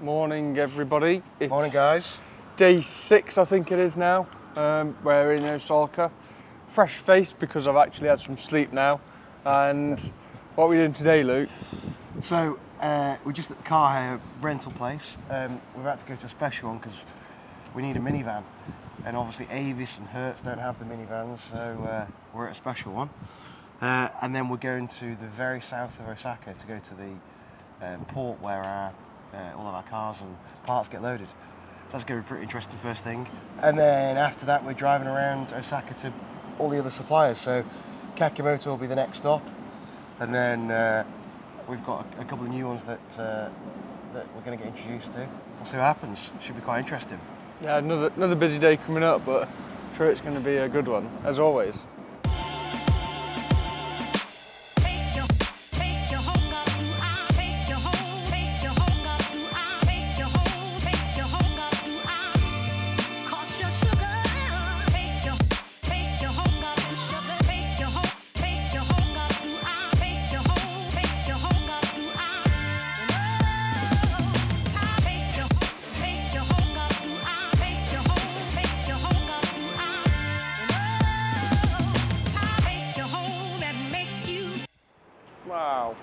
Morning, everybody. Morning, guys. Day 6, I think it is now. We're in Osaka. Fresh face because I've actually had some sleep now. And what are we doing today, Luke? So, we're just at the car hire rental place. We're about to go to a special one because we need a minivan. And obviously Avis and Hertz don't have the minivans, so we're at a special one. And then we're going to the very south of Osaka to go to the port where all of our cars and parts get loaded. So that's going to be pretty interesting first thing. And then after that we're driving around Osaka to all the other suppliers. So Kakimoto will be the next stop. And then we've got a couple of new ones that we're going to get introduced to. We'll see what happens. Should be quite interesting. Yeah, another busy day coming up, but I'm sure it's going to be a good one, as always. Wow.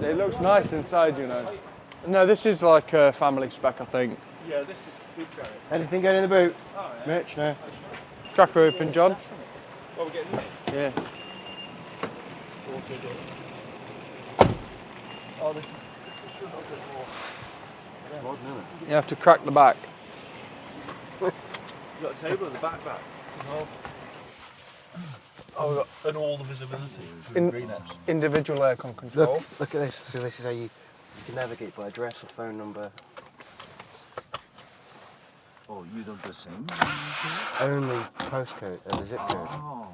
It looks nice inside, you know. No, this is like a family spec, I think. Yeah, this is the boot garage. Anything going in the boot? Oh, yeah. Mitch, no? Crack her open, John. Well, we're getting in. Yeah. Auto door. Oh, this is a little bit more. Modern, isn't it? You have to crack the back. You've got a table in the back. Oh. Oh, we've got and all the visibility. Individual aircon control. Look at this. So this is how you can navigate by address or phone number. Oh, you don't the same? Only postcode and the zip code. Oh.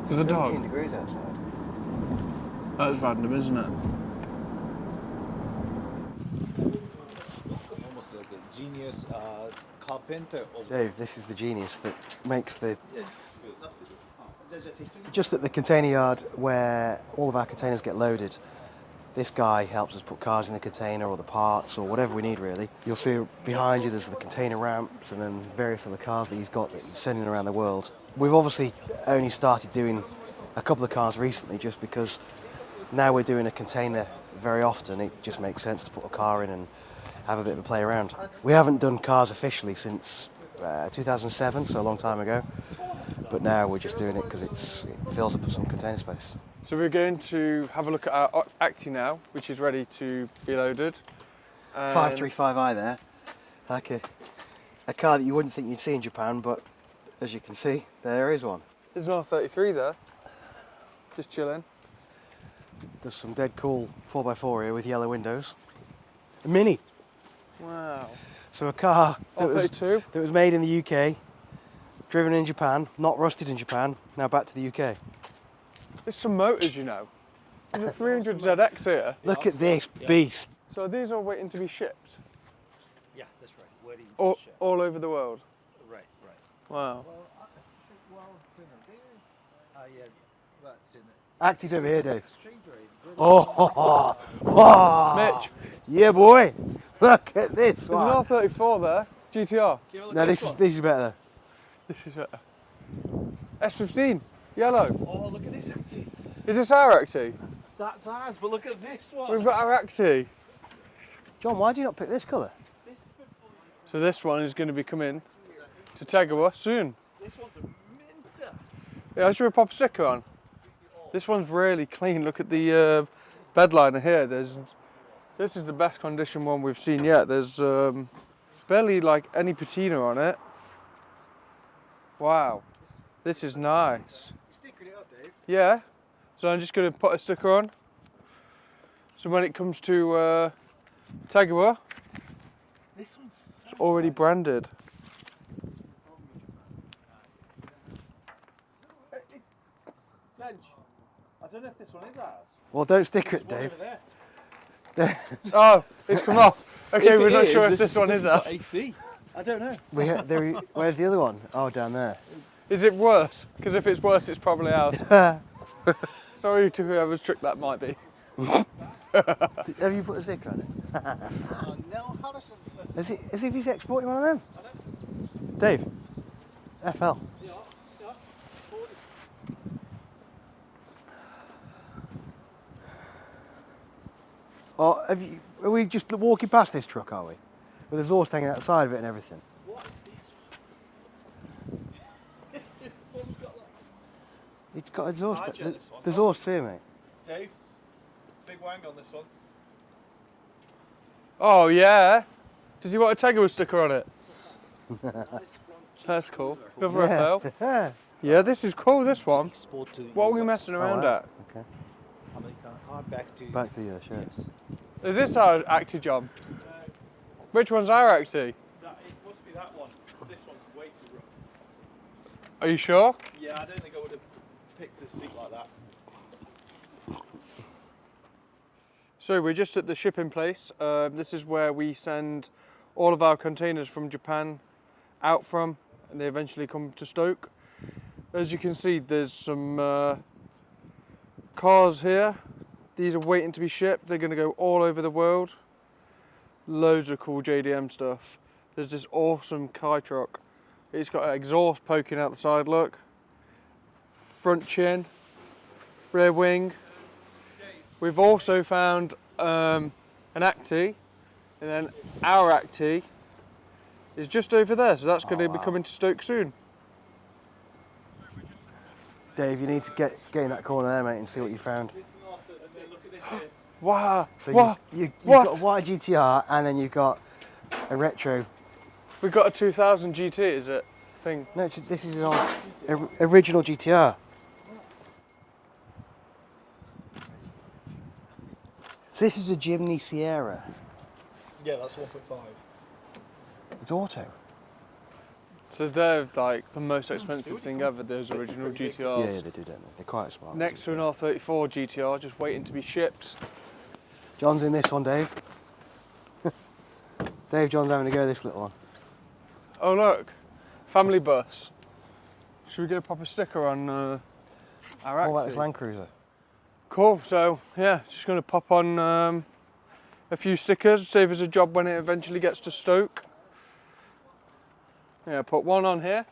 There's a 17 dog. degrees outside. That's random, isn't it? Almost like a genius carpenter. Dave, this is the genius that makes the... Just at the container yard where all of our containers get loaded, this guy helps us put cars in the container or the parts or whatever we need, really. You'll see behind you there's the container ramps and then various other cars that he's got that he's sending around the world. We've obviously only started doing a couple of cars recently just because now we're doing a container very often. It just makes sense to put a car in and have a bit of a play around. We haven't done cars officially since 2007, so a long time ago. But now we're just doing it because it fills up some container space. So we're going to have a look at our Acti now, which is ready to be loaded. 535i there, like a car that you wouldn't think you'd see in Japan, but as you can see, there is one. There's an R33 there, just chilling. There's some dead cool 4x4 here with yellow windows. A Mini. Wow. So a car R32. that was made in the UK, driven in Japan, not rusted in Japan, now back to the UK. There's some motors, you know. There's a 300 ZX here. Look at this beast. So are these all waiting to be shipped? Yeah, that's right. Where do you All over the world? Right. Wow. Yeah, that's in it. Acti's over here, Dave. Stranger. Oh, Mitch, yeah, boy. Look at this there's one. an R34 there, GTR. No, this is better. This is better. S15, yellow. Oh, look at this Acti. Is this our Acti? That's ours, but look at this one. We've got our Acti. John, why do you not pick this colour? This has been fully. So this one is going to be coming to Tegiwa soon. This one's a minter. Yeah, should we pop a sticker on? This one's really clean. Look at the bed liner here. This is the best condition one we've seen yet. There's barely like any patina on it. Wow, this is nice. You're sticking it up, Dave. Yeah, so I'm just going to put a sticker on. So when it comes to Tegiwa, This one's it's already branded. Sench. I don't know if this one is ours. Well, don't sticker it, There's one Dave. over there. Oh, it's come off. Okay, If we're it not is, sure if this one has is got us. AC. I don't know. Where's the other one? Oh, down there. Is it worse? Because if it's worse, it's probably ours. Sorry to whoever's trick that might be. Have you put a sticker on it? No, Harrison. Is if he's exporting one of them? Dave? FL. Or are we just walking past this truck, are we? With the exhaust hanging out the side of it and everything. What is this? This one's got like... It's got exhaust. I'd check this one. The exhaust too, mate. Dave, big wang on this one. Oh yeah. Does he want a Tegiwa sticker on it? That's cool. Good for FL. Yeah. Yeah, this is cool. This one. Export to What are we US. messing around wow. at? Okay. American car back to Back to the US, yeah. Yes. Is this our Acti job? Which one's our Acti? It must be that one. 'Cause this one's way too rough. Are you sure? Yeah, I don't think I would have picked a seat like that. So we're just at the shipping place. This is where we send all of our containers from Japan out from, and they eventually come to Stoke. As you can see, there's some cars here. These are waiting to be shipped. They're going to go all over the world. Loads of cool JDM stuff. There's this awesome Kai truck. It's got an exhaust poking out the side, look. Front chin, rear wing. We've also found an Acti, and then our Acti is just over there, so that's going to be coming to Stoke soon. Dave, you need to get in that corner there, mate, and see what you found. This is off the, and then look at this here. Wow! So What? you've What? got a white GTR, and then you've got a retro. We've got a 2000 GT, is it? Thing. No, this is an old, original GTR. So this is a Jimny Sierra. Yeah, that's 1.5. It's auto. So they're like the most expensive thing ever, those original GTRs. Yeah, they do, don't they? They're quite smart. Next to an R34 GTR, just waiting to be shipped. John's in this one, Dave. John's having a go at this little one. Oh look, family bus. Should we get a proper sticker on our What about Acti? this Land Cruiser? Cool, so yeah, just going to pop on a few stickers, save us a job when it eventually gets to Stoke. Yeah, put one on here.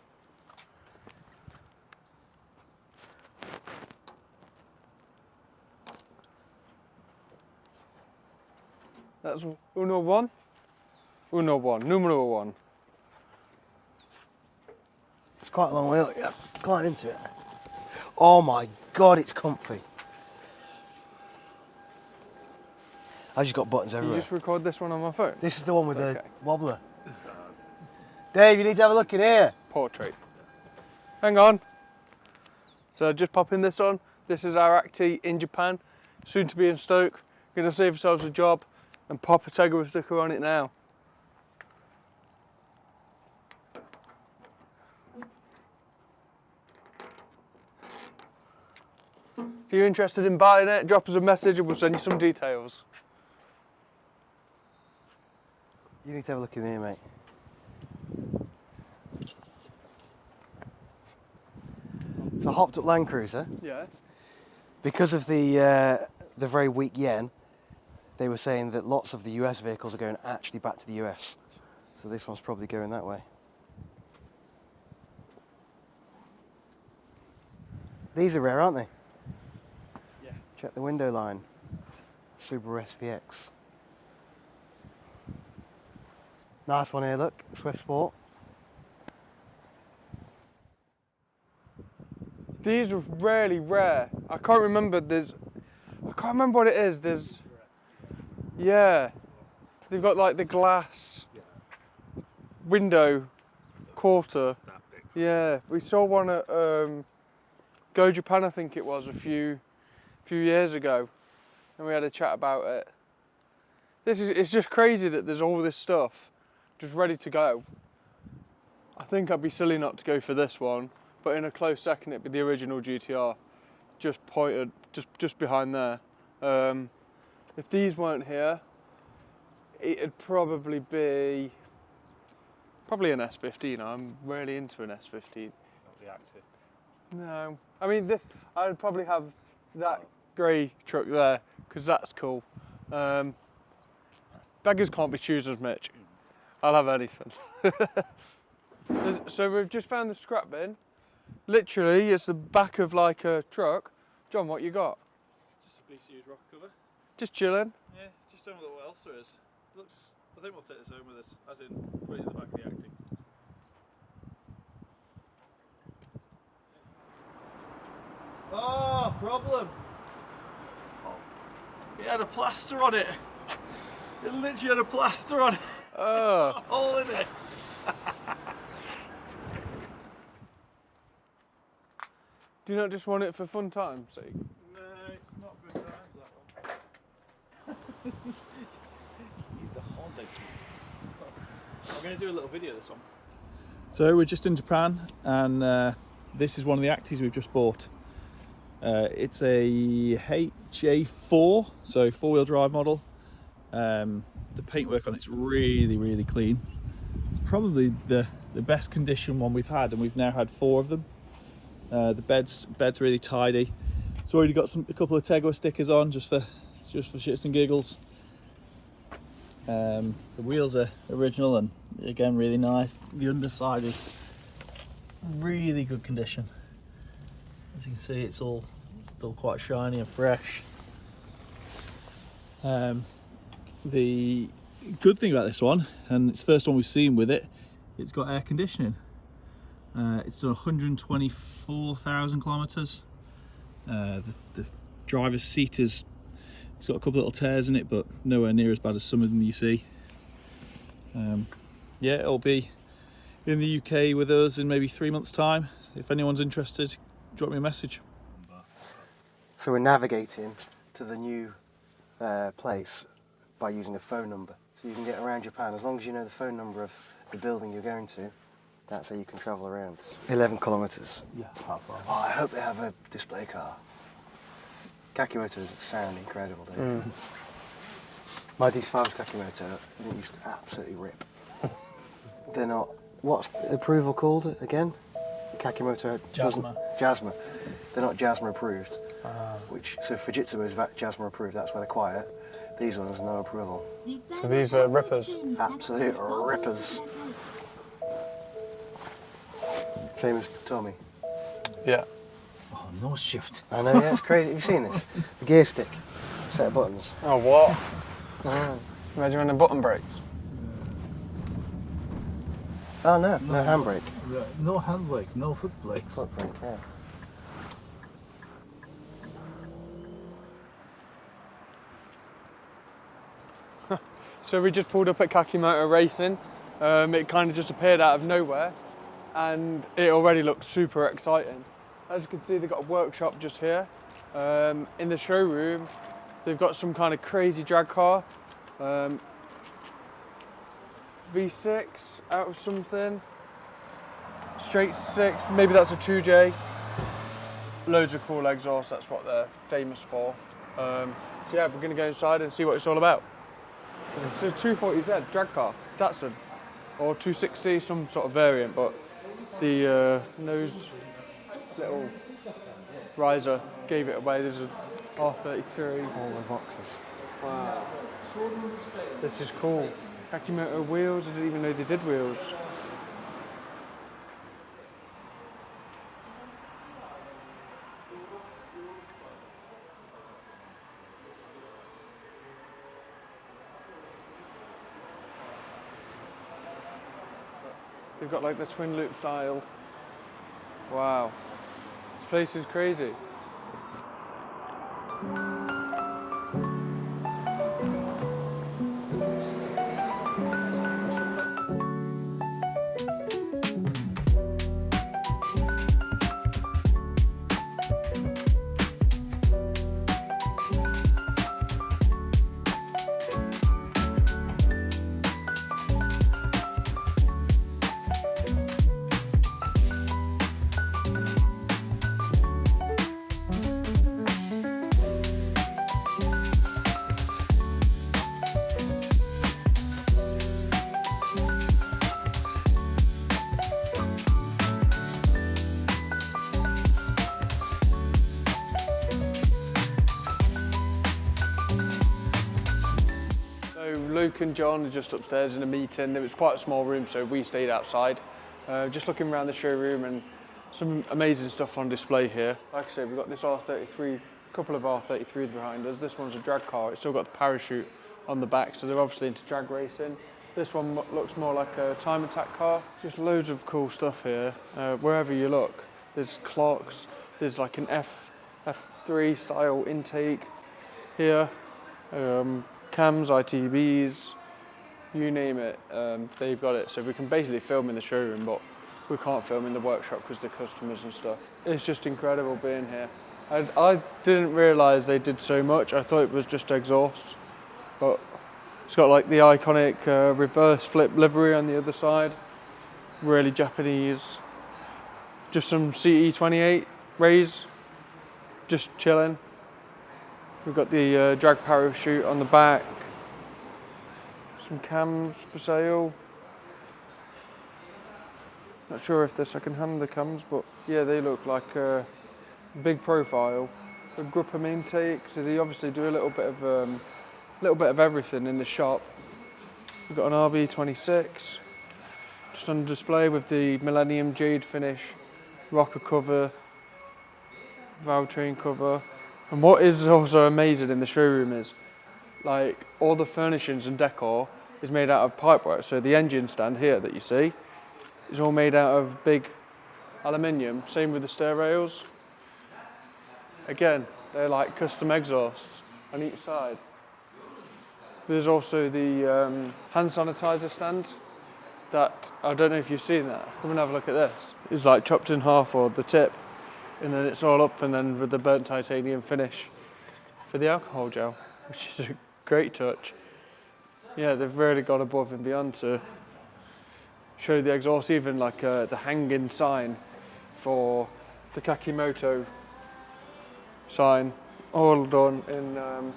That's uno one. Uno one, numero one. It's quite a long way up. Yeah, climb into it. Oh my God, it's comfy. I've just got buttons You everywhere. just record this one on my phone. This is the one with Okay. the wobbler. Dave, you need to have a look in here. Portrait. Hang on. So just popping this on. This is our Acti in Japan, soon to be in Stoke. Going to save ourselves a job and pop a Tegiwa sticker on it now. If you're interested in buying it, drop us a message and we'll send you some details. You need to have a look in here, mate. So I hopped up Land Cruiser. Yeah. Because of the very weak yen, they were saying that lots of the US vehicles are going actually back to the US. So this one's probably going that way. These are rare, aren't they? Yeah. Check the window line. Subaru SVX. Nice one here, look. Swift Sport. These are really rare. I can't remember. I can't remember what it is. Yeah, they've got like the glass window quarter. Yeah, we saw one at Go Japan, I think it was, a few years ago, and we had a chat about it. It's just crazy that there's all this stuff just ready to go. I think I'd be silly not to go for this one, but in a close second it'd be the original GTR, just pointed, just behind there. if these weren't here, it'd probably be an S15. I'm really into an S15. Not the active. No, I mean this. I'd probably have that grey truck there because that's cool. Beggars can't be choosers, Mitch. I'll have anything. So we've just found the scrap bin. Literally, it's the back of like a truck. John, what you got? Just a BCU's rock cover. Just chilling. Yeah, just don't know what else there is. Looks. I think we'll take this home with us, as in put it in the back of the acting. Oh, problem. It had a plaster on it. It literally had a plaster on it. Oh. A hole in it. Do you not just want it for fun time's sake? No, it's not good times, that one. He's a Honda geeks. I'm going to do a little video of this one. So we're just in Japan, and this is one of the Acties we've just bought. It's a HA4, so four-wheel drive model. The paintwork on it's really, really clean. It's probably the best condition one we've had, and we've now had 4 of them. The bed's really tidy. It's already got a couple of Tegiwa stickers on just for shits and giggles. The wheels are original and again really nice. The underside is really good condition. As you can see, it's all still quite shiny and fresh. The good thing about this one, and it's the first one we've seen with it, it's got air conditioning. It's done 124,000 kilometers. The driver's seat it's got a couple little tears in it, but nowhere near as bad as some of them you see. Yeah, it'll be in the UK with us in maybe 3 months' time. If anyone's interested, drop me a message. So we're navigating to the new place by using a phone number. So you can get around Japan as long as you know the phone number of the building you're going to. That's how you can travel around. 11 kilometres. Yeah, half hour. Oh, I hope they have a display car. Kakimotos sound incredible, don't they? My D5's Kakimoto used to absolutely rip. They're not. What's the approval called again? Kakimoto Jasma. Jasma. They're not Jasma approved. So Fujitsu is Jasma approved. That's why they're quiet. These ones no approval. So these are rippers. Absolute rippers. Same as Tommy. Yeah. Oh, no shift. I know, yeah, it's crazy. Have you seen this? The gear stick, set of buttons. Oh, what? Imagine when the button breaks. Oh no, no handbrake. Yeah, no hand brakes, no foot brakes. Foot brake, yeah. So we just pulled up at Kakimoto Racing. It kind of just appeared out of nowhere, and it already looks super exciting. As you can see, they've got a workshop just here. In the showroom, they've got some kind of crazy drag car. V6 out of something. Straight 6, maybe that's a 2J. Loads of cool exhausts, that's what they're famous for. So yeah, we're gonna go inside and see what it's all about. It's a 240Z drag car, Datsun, or 260, some sort of variant, but the nose little riser gave it away. There's a R33. All the boxes. Wow. This is cool. Kakimoto wheels, I didn't even know they did wheels. They've got like the twin loop style. Wow. This place is crazy. Luke and John are just upstairs in a meeting. It was quite a small room, so we stayed outside. Just looking around the showroom and some amazing stuff on display here. Like I said, we've got this R33, a couple of R33s behind us. This one's a drag car. It's still got the parachute on the back, so they're obviously into drag racing. This one looks more like a time attack car. Just loads of cool stuff here. Wherever you look, there's clocks. There's like an F3 style intake here. Cams, ITBs, you name it, they've got it. So we can basically film in the showroom, but we can't film in the workshop because the customers and stuff. It's just incredible being here. I didn't realise they did so much. I thought it was just exhaust, but it's got like the iconic reverse flip livery on the other side. Really Japanese. Just some CE28 rays, just chilling. We've got the drag parachute on the back. Some cams for sale. Not sure if they're second-hand, the cams, but yeah, they look like a big profile. A Gruppam intake, so they obviously do a little bit of everything in the shop. We've got an RB26, just on display with the Millennium Jade finish, rocker cover, valve train cover. And what is also amazing in the showroom is, like, all the furnishings and decor is made out of pipework. So the engine stand here that you see is all made out of big aluminium. Same with the stair rails. Again, they're like custom exhausts on each side. There's also the hand sanitizer stand that, I don't know if you've seen that. Come and have a look at this. It's like chopped in half, or the tip, and then it's all up, and then with the burnt titanium finish for the alcohol gel, which is a great touch. Yeah, they've really gone above and beyond to show the exhaust, even like the hanging sign for the Kakimoto sign, all done in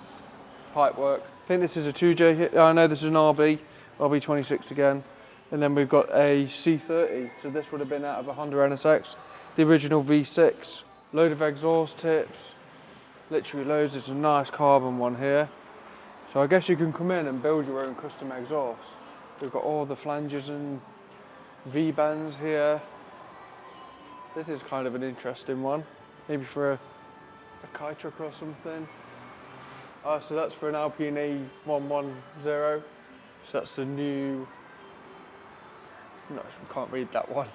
pipework. I think this is a 2J here. I know this is an RB26 again. And then we've got a C30, so this would have been out of a Honda NSX, the original V6. Load of exhaust tips, literally loads. There's a nice carbon one here. So I guess you can come in and build your own custom exhaust. We've got all the flanges and V-bands here. This is kind of an interesting one, maybe for a kite truck or something. Oh, so that's for an Alpine A110. So that's the new, no, I can't read that one.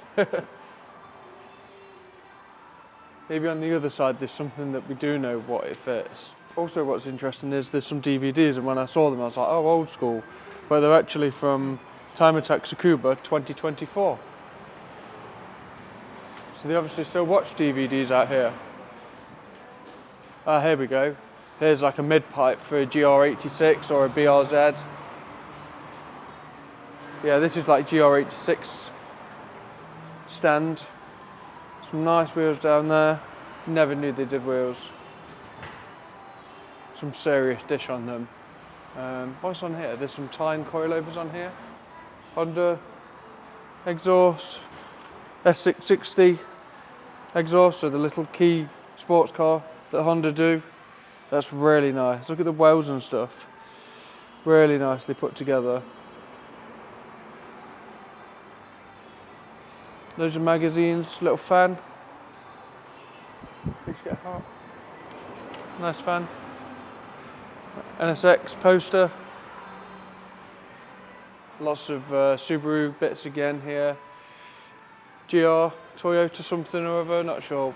Maybe on the other side there's something that we do know what it fits. Also what's interesting is there's some DVDs, and when I saw them I was like, oh, old school. But they're actually from Time Attack Tsukuba 2024. So they obviously still watch DVDs out here. Ah, here we go. Here's like a mid-pipe for a GR86 or a BRZ. Yeah, this is like GR86 stand. Some nice wheels down there. Never knew they did wheels. Some serious dish on them. What's on here? There's some Tyne coilovers on here. Honda exhaust. S660 exhaust, so the little key sports car that Honda do. That's really nice. Look at the wells and stuff. Really nicely put together. Loads of magazines, little fan. Makes you get hot. Nice fan. NSX poster. Lots of Subaru bits again here. GR, Toyota something or other, not sure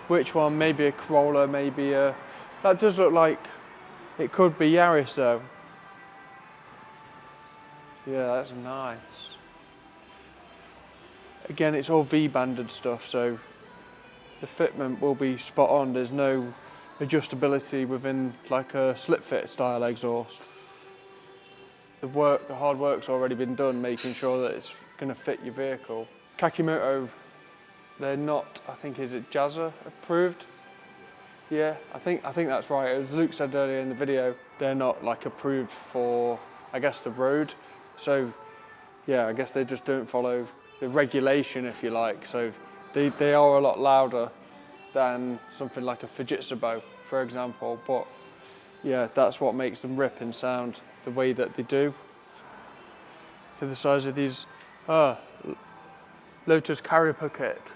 which one. Maybe a Corolla, maybe a... That does look like it could be Yaris though. Yeah, that's nice. Again, it's all V-banded stuff, so the fitment will be spot on. There's no adjustability within like a slip fit style exhaust. The hard work's already been done, making sure that it's going to fit your vehicle. Kakimoto, they're not, I think, is it Jazza approved? Yeah, I think that's right. As Luke said earlier in the video, they're not like approved for, I guess, the road. So yeah, I guess they just don't follow the regulation, if you like. So they are a lot louder than something like a Fujitsu, for example. But yeah, that's what makes them rip and sound the way that they do. Look at the size of these Lotus Cariper kit.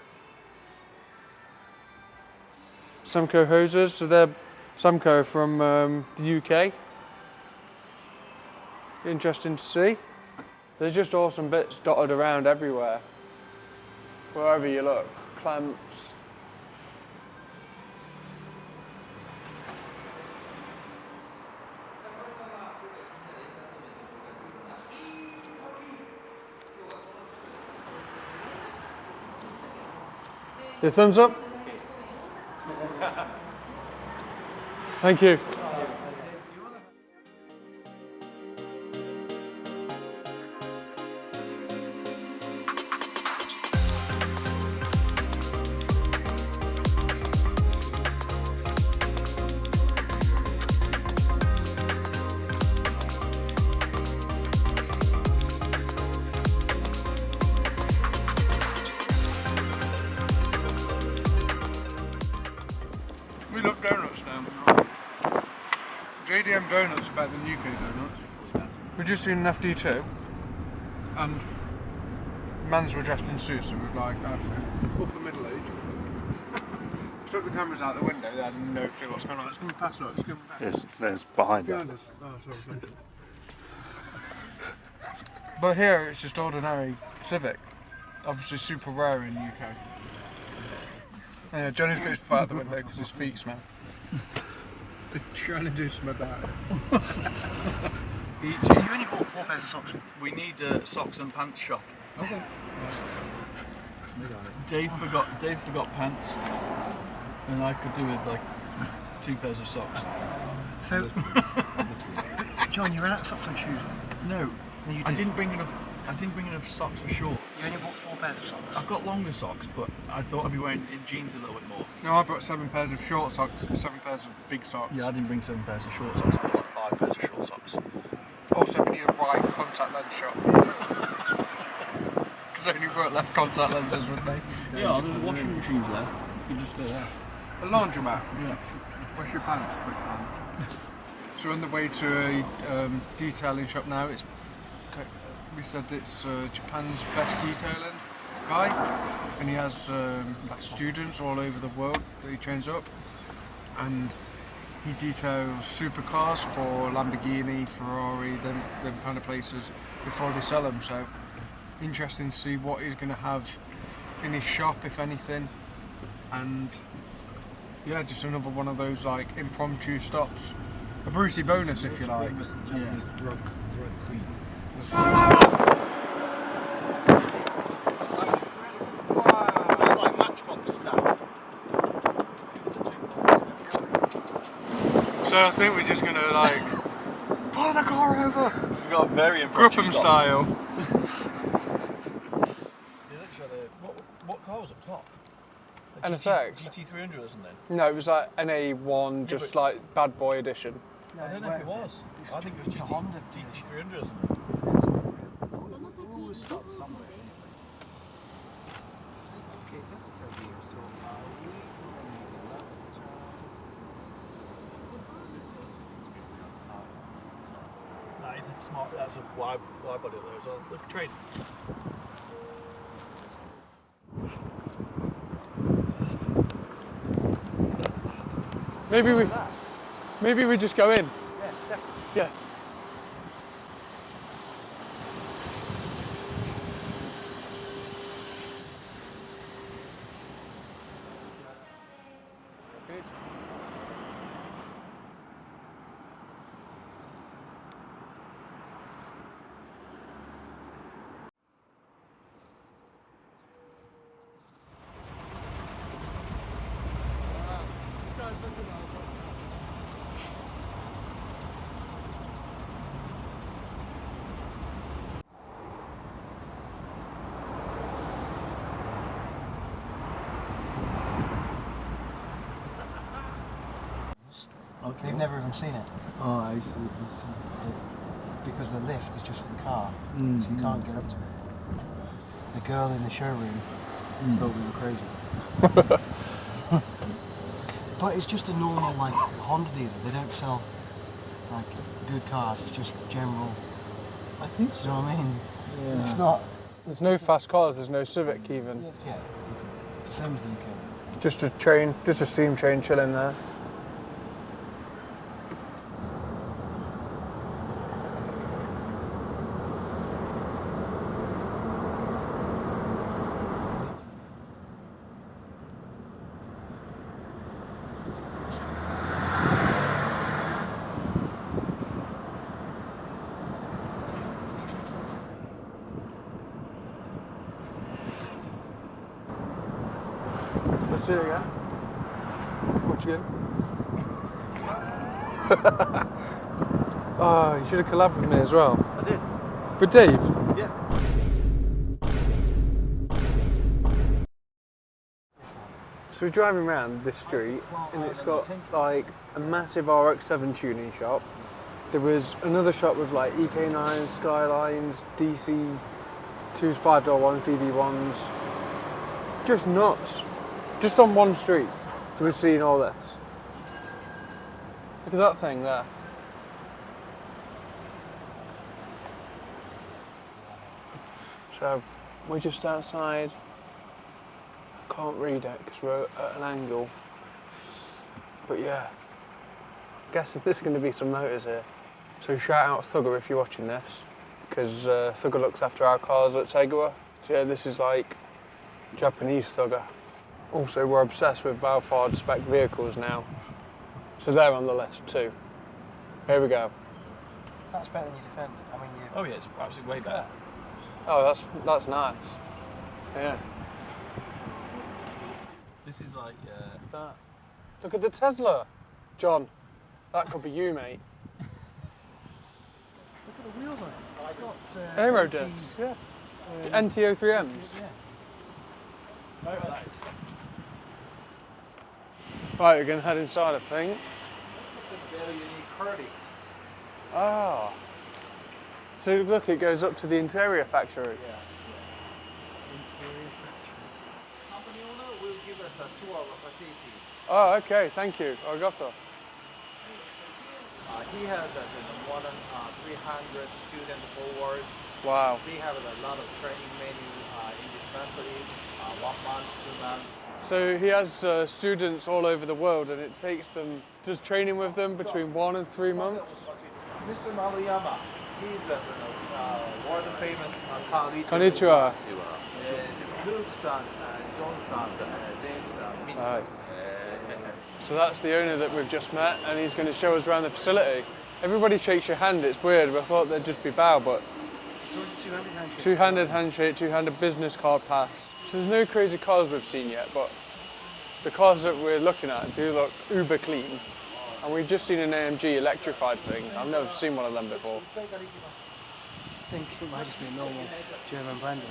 Samco hoses, so they're Samco from the UK. Interesting to see. There's just awesome bits dotted around everywhere. Wherever you look, clamps. Your thumbs up? Thank you. We love donuts now. JDM donuts are better than UK donuts. We've just seen an FD2 and mans were dressed in suits and were like, upper middle age. Took the cameras out the window, they had no clue what's going on. It's coming past us, it's coming past. There's behind Behind us. us. Oh, sorry. But here it's just ordinary Civic. Obviously super rare in the UK. Yeah, Johnny's got his foot out the window because his feet smell. They're trying to do something about it. So you only bought 4 pairs of socks with you? We need a socks and pants shop. Okay. Dave forgot pants, and I could do with like 2 pairs of socks. So, John, you ran out of socks on Tuesday. No, No, you I did. didn't bring enough socks for shorts. You only bought 4 pairs of socks. I've got longer socks, but I thought I'd be wearing in jeans a little bit more. No, I brought 7 pairs of short socks and 7 pairs of big socks. Yeah, I didn't bring 7 pairs of short socks. I bought like 5 pairs of short socks. Also, we need a right contact lens shop. Because I only brought left contact lenses with me. Yeah, there's a washing machine there. You can just go there. A laundromat. Yeah. Wash your pants quick time. So on the way to a detailing shop now. We said it's Japan's best detailing guy, and he has like students all over the world that he trains up, and he details supercars for Lamborghini, Ferrari, them kind of places before they sell them. So interesting to see what he's going to have in his shop, if anything, and yeah, just another one of those like impromptu stops. A Brucey bonus, if you like. Famous Japanese drug queen. There's like Matchbox stacked. So I think we're just gonna like pull the car over. We've got a very impressive Grupham style. What car was up top? NSX. GT300, isn't it? No, it was like NA1, just like bad boy edition. No, I don't know if it was. I think it was It's a Honda GT300, isn't it? Always stop somewhere. Okay, that's a good idea. So, That is a smart. That's a wide body there as well. Look, train. Maybe we just go in. yeah, definitely. Yeah. Okay. They've never even seen it Oh, I see. because the lift is just for the car, so you can't get up to it. The girl in the showroom thought we were crazy. But it's just a normal like Honda dealer. They don't sell like good cars. It's just general. I think Do you know what I mean? Yeah. It's not. There's no fast cars, there's no Civic even. Yeah. Same as the UK. Just a train, just a steam train chilling there. Let's see it again. Watch again. Oh, you should have collabed with me as well. I did. With Dave? Yeah. So we're driving around this street and it's got like a massive RX-7 tuning shop. There was another shop with like EK9s, Skylines, DC2s, 5.1s, DB1s. Just nuts. Just on one street, we're seeing all this. Look at that thing there. So we're just outside. I can't read it because we're at an angle. But yeah, I'm guessing there's going to be some motors here. So shout out Thugger if you're watching this, because Thugger looks after our cars at Tegiwa. So yeah, this is like Japanese Thugger. Also, we're obsessed with Valfard spec vehicles now. So they're on the list too. Here we go. That's better than your Defender. I mean, you. Oh yeah, it's absolutely way better. Oh, that's nice. Yeah. This is like, That. Look at the Tesla, John. That could be you, mate. Look at the wheels on it. It's got Aero discs, yeah. NTO3Ms. Yeah. Right, we're going to head inside, I think. it's a very unique product. Ah. So look, it goes up to the interior factory. Company owner will give us a tour of facilities. Oh, okay, thank you. Arigato. He has more than 300 students forward. Wow. They have a lot of training menu in this factory, 1 month, 2 months. So he has students all over the world and it takes them, does training with them between 1 and 3 months? Mr. Maruyama, he's a world famous car leader. Konnichiwa. Luke's son, John's son, Dane's Mitch. Right. So that's the owner that we've just met and he's going to show us around the facility. Everybody shakes your hand, it's weird, I thought they'd just be bow, but So it's a two-handed handshake. two-handed handshake, two-handed business card pass. So there's no crazy cars we've seen yet, but the cars that we're looking at do look uber clean. And we've just seen an AMG electrified thing. I've never seen one of them before. I think it might just be a normal German blender.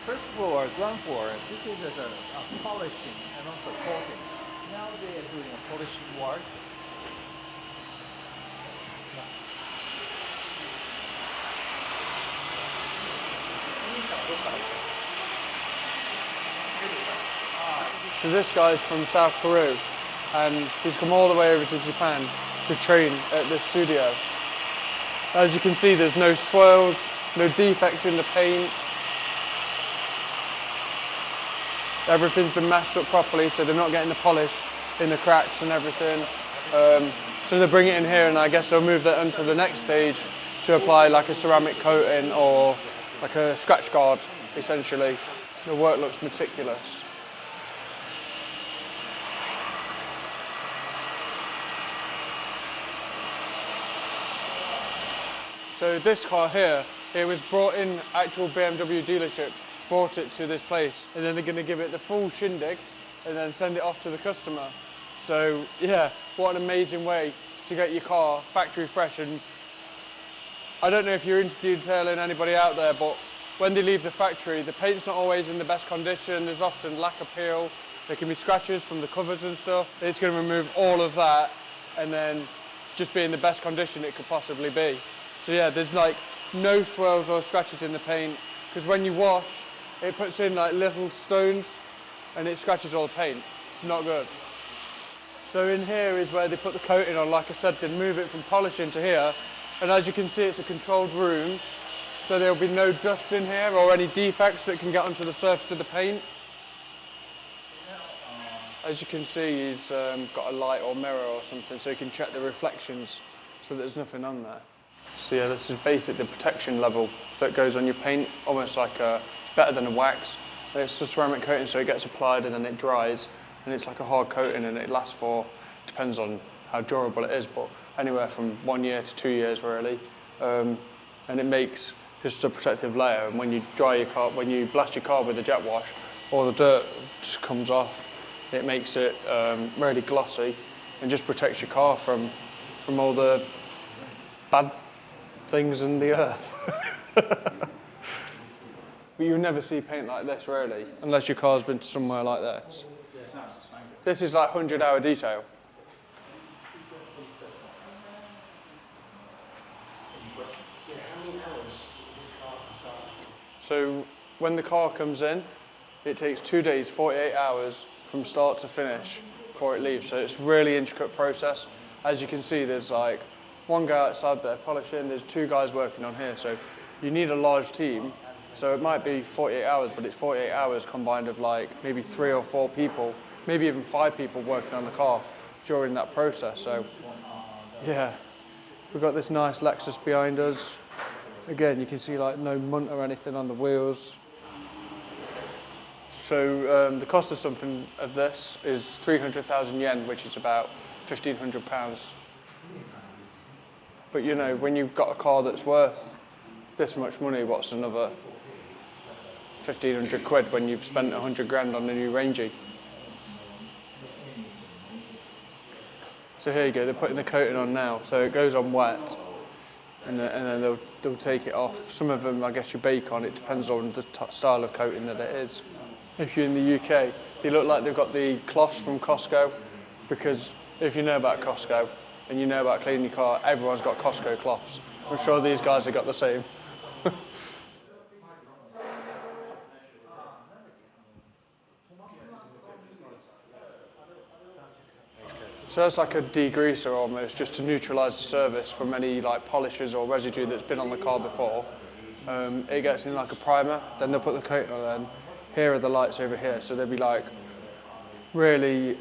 First floor, ground floor, this is a polishing and also coating. Now they are doing a polishing work. So this guy's from South Peru and he's come all the way over to Japan to train at this studio. As you can see, there's no swirls, no defects in the paint. Everything's been masked up properly so they're not getting the polish in the cracks and everything. So they bring it in here and I guess they'll move that onto the next stage to apply like a ceramic coating or like a scratch guard, essentially. The work looks meticulous. So this car here, it was brought in, actual BMW dealership brought it to this place and then they're going to give it the full shindig and then send it off to the customer. So yeah, what an amazing way to get your car factory fresh. And I don't know if you're into detailing, anybody out there, but when they leave the factory, the paint's not always in the best condition, there's often lack of peel, there can be scratches from the covers and stuff. It's going to remove all of that and then just be in the best condition it could possibly be. So yeah, there's like no swirls or scratches in the paint because when you wash, it puts in like little stones and it scratches all the paint. It's not good. So in here is where they put the coating on. Like I said, they move it from polishing to here. And as you can see, it's a controlled room. So there'll be no dust in here or any defects that can get onto the surface of the paint. As you can see, he's got a light or mirror or something so you can check the reflections so that there's nothing on there. So yeah, this is basically the protection level that goes on your paint, almost like it's better than a wax. And it's a ceramic coating, so it gets applied and then it dries, and it's like a hard coating, and it lasts for, depends on how durable it is, but anywhere from 1 year to 2 years really. And it makes just a protective layer, and when you dry your car, when you blast your car with a jet wash, all the dirt just comes off. It makes it really glossy and just protects your car from all the bad things in the earth. But you'll never see paint like this really, unless your car's been somewhere like this. This is like 100-hour detail. So when the car comes in, it takes 2 days, 48 hours from start to finish before it leaves. So it's a really intricate process. As you can see, there's like one guy outside there polishing, there's 2 guys working on here. So you need a large team. So it might be 48 hours, but it's 48 hours combined of like maybe 3 or 4 people, maybe even 5 people working on the car during that process. So yeah, we've got this nice Lexus behind us. Again, you can see like no munt or anything on the wheels. So the cost of something of this is 300,000 yen, which is about £1,500. But you know, when you've got a car that's worth this much money, what's another 1,500 quid when you've spent 100 grand on a new Rangy? So here you go, they're putting the coating on now. So it goes on wet, and then they'll take it off. Some of them, I guess, you bake on. It depends on the style of coating that it is. If you're in the UK, they look like they've got the cloths from Costco, because if you know about Costco and you know about cleaning your car, everyone's got Costco cloths. I'm sure these guys have got the same. So that's like a degreaser almost, just to neutralise the surface from any like polishes or residue that's been on the car before. It gets in like a primer, then they'll put the coating on, and here are the lights over here, so they'll be like really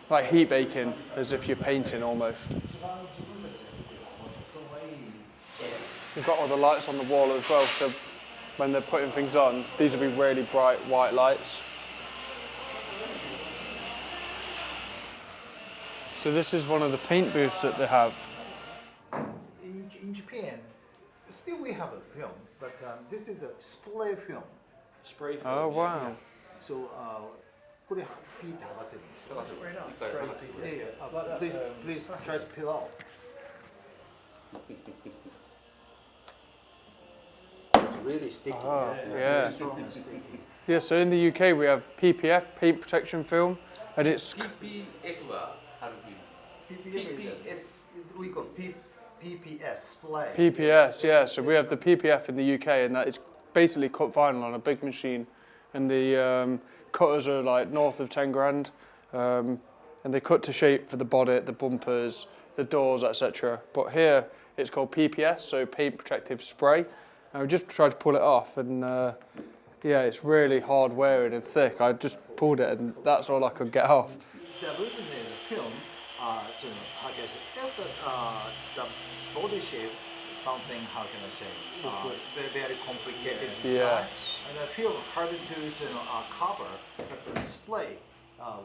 like heat baking, as if you're painting almost. You've got all the lights on the wall as well, so when they're putting things on, these will be really bright white lights. So this is one of the paint booths that they have. In Japan, still we have a film, but this is the spray film. Spray film. Oh wow. So, これピーって剥がせるんですよ。Right now, please try to peel off. It's really sticky. Oh, yeah. Strong and sticky. Yeah, so in the UK we have PPF, paint protection film, and it's PPF はハルビ PPS. We call PPS spray. PPS, yeah. So we have the PPF in the UK, and that is basically cut vinyl on a big machine, and the cutters are like north of 10 grand, and they cut to shape for the bonnet, the bumpers, the doors, etc. But here it's called PPS, so paint protective spray. And we just tried to pull it off, and yeah, it's really hard wearing and thick. I just pulled it, and that's all I could get off. The reason is a film. So how can I say? If the body shape is something, how can I say, very complicated design, Yes. and I feel hard to cover. But the display,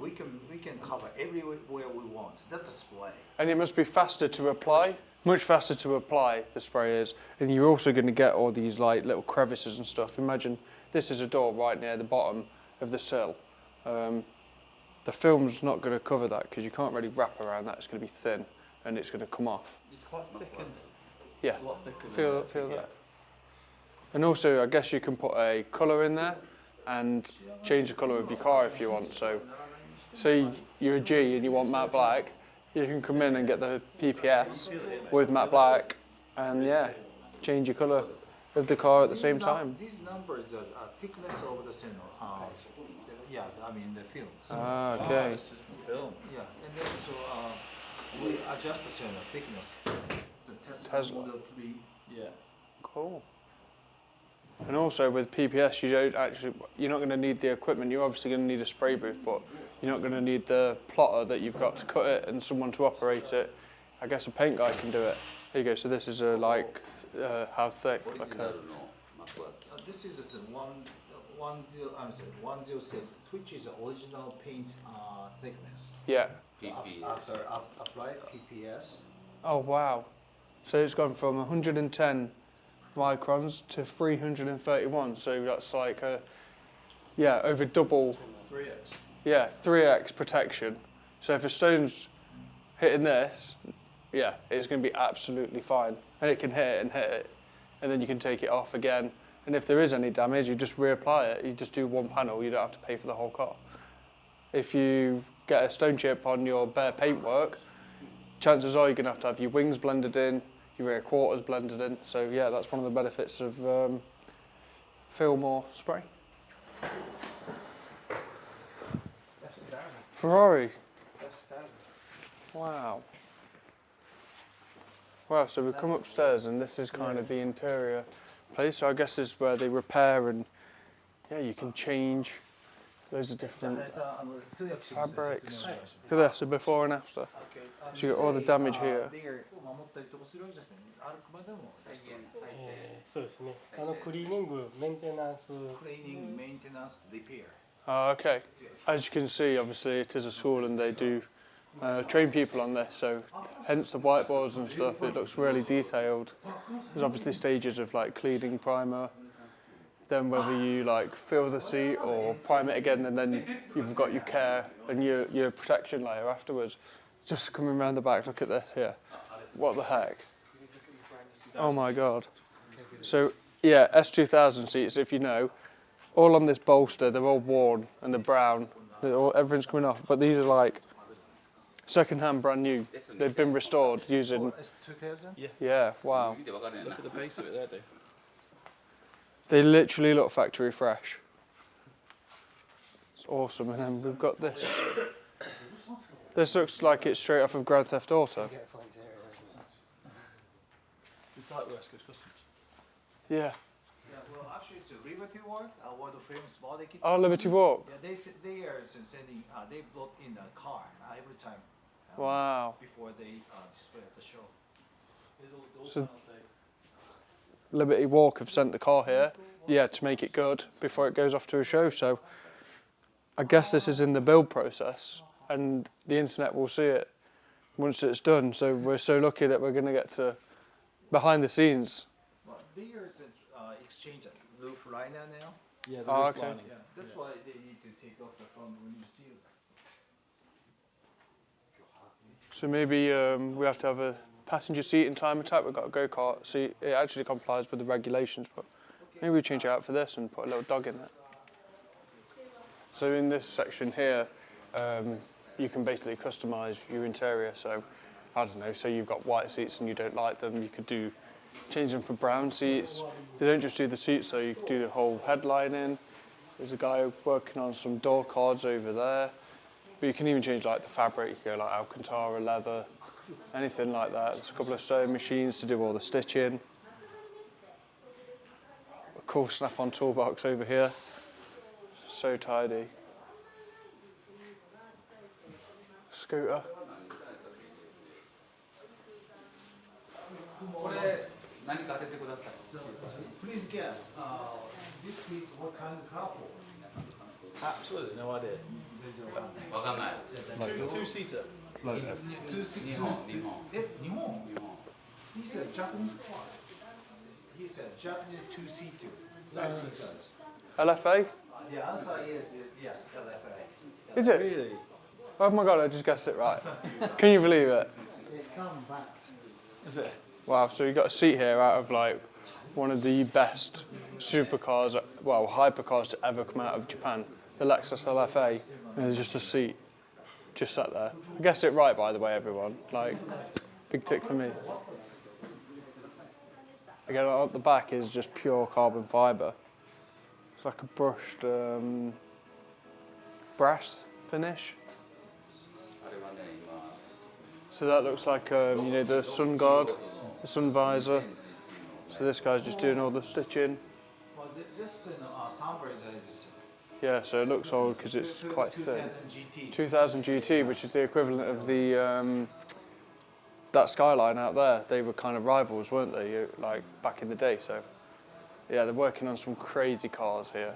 we can cover everywhere we want. That's a display. And it must be faster to apply, much faster to apply, the spray is. And you're also going to get all these like little crevices and stuff. Imagine this is a door right near the bottom of the sill. The film's not going to cover that because you can't really wrap around that. It's going to be thin and it's going to come off. It's quite thick, isn't it? Yeah, It's a lot thicker feel that. And also, I guess you can put a colour in there and change the colour of your car if you want. So, say you're a G and you want matte black, you can come in and get the PPS with matte black and yeah, change your colour of the car at the same time. These numbers are thickness of the Yeah, I mean the films. Ah, Wow, okay. this is a different film. Yeah, and then also we adjust the certain thickness. It's a Tesla. Model 3. Yeah. Cool. And also with PPS, you're not going to need the equipment. You're obviously going to need a spray booth, but you're not going to need the plotter that you've got to cut it and someone to operate it. I guess a paint guy can do it. There you go. So this is how thick? Like a, This is a 106, which is the original paint thickness. yeah. After applied PPS. Oh wow. So it's gone from 110 microns to 331. So that's like over double. 3x. Yeah, 3x protection. So if a stone's hitting this, yeah, it's going to be absolutely fine. And it can hit it, and then you can take it off again. And if there is any damage, you just reapply it. You just do one panel, you don't have to pay for the whole car. If you get a stone chip on your bare paintwork, chances are you're going to have your wings blended in, your rear quarters blended in. So yeah, that's one of the benefits of film or spray. Ferrari. Wow. Wow, so we've come upstairs and this is kind of the interior place. So I guess this is where they repair and yeah, you can change loads of different fabrics. Look at this, a before and after. So you got all the damage here. そうですね。クリーニング、メンテナンス。Cleaning, maintenance, repair. Oh, okay. As you can see, obviously it is a school and they do train people on this, so hence the whiteboards and stuff. It looks really detailed. There's obviously stages of like cleaning, primer, then whether you like fill the seat or prime it again, and then you've got your care and your protection layer afterwards. Just coming around the back, look at this here. What the heck? Oh my god. So yeah, S2000 seats, if you know, all on this bolster, they're all worn and they're brown. Everything's coming off, but these are like second-hand, brand new. They've been restored using. S2000? Yeah, wow. Look at the base of it there, Dave. They literally look factory fresh. It's awesome. And then we've got this. This looks like it's straight off of Grand Theft Auto. It's like West Coast Customs. Yeah. Yeah, well, actually, it's a Liberty Walk, one of the famous body kit. Oh, Liberty Walk. Yeah, they are sending, they brought in a car every time. Wow. Before they display at the show. So Liberty Walk have sent the car here, yeah, to make it good before it goes off to a show. So I guess this is in the build process, and the internet will see it once it's done. So we're so lucky that we're going to get to behind the scenes. Well, they are exchange a roof liner now. Yeah, Oh, okay. Yeah, that's why they need to take off the front windshield. So maybe we have to have a passenger seat in time attack. We've got a go-kart seat. It actually complies with the regulations, but maybe we change it out for this and put a little dog in it. So in this section here, you can basically customise your interior. So I don't know, say you've got white seats and you don't like them, you could change them for brown seats. They don't just do the seats though, you could do the whole headlining. There's a guy working on some door cards over there. But you can even change like the fabric, you go like Alcantara leather, anything like that. There's a couple of sewing machines to do all the stitching. A cool snap-on toolbox over here. So tidy. Scooter. これ何か当ててください。 Please guess, this seat, what kind of couple? Absolutely no idea. わかんない。 Two-seater. Nihon? He's a Japanese car. He's a Japanese two-seater. LFA? The answer is yes, LFA. Is it? Really? Oh my god, I just guessed it right. Can you believe it? It's compact. Is it? Wow, so you got a seat here out of like one of the best supercars, well, hypercars to ever come out of Japan, the Lexus LFA, and there's just a seat just sat there. I guessed it right, by the way, everyone. Like, big tick for me. Again, at the back is just pure carbon fibre. It's like a brushed brass finish. So that looks like you know, the sun guard, the sun visor. So this guy's just doing all the stitching. Well, this sample is Yeah, so it looks old because it's quite thin. 2000 GT. 2000 GT, which is the equivalent of the that Skyline out there. They were kind of rivals, weren't they? Like back in the day. So yeah, they're working on some crazy cars here.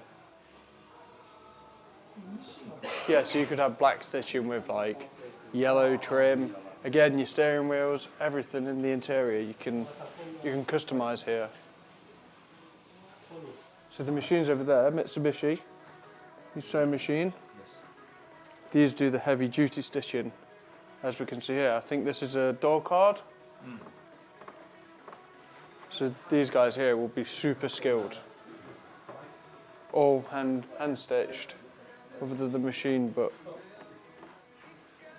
Yeah, so you could have black stitching with like yellow trim. Again, your steering wheels, everything in the interior you can customize here. So the machines over there, Mitsubishi, sewing machine. These do the heavy duty stitching, as we can see here. I think this is a door card. So these guys here will be super skilled. All hand stitched, other than the machine, but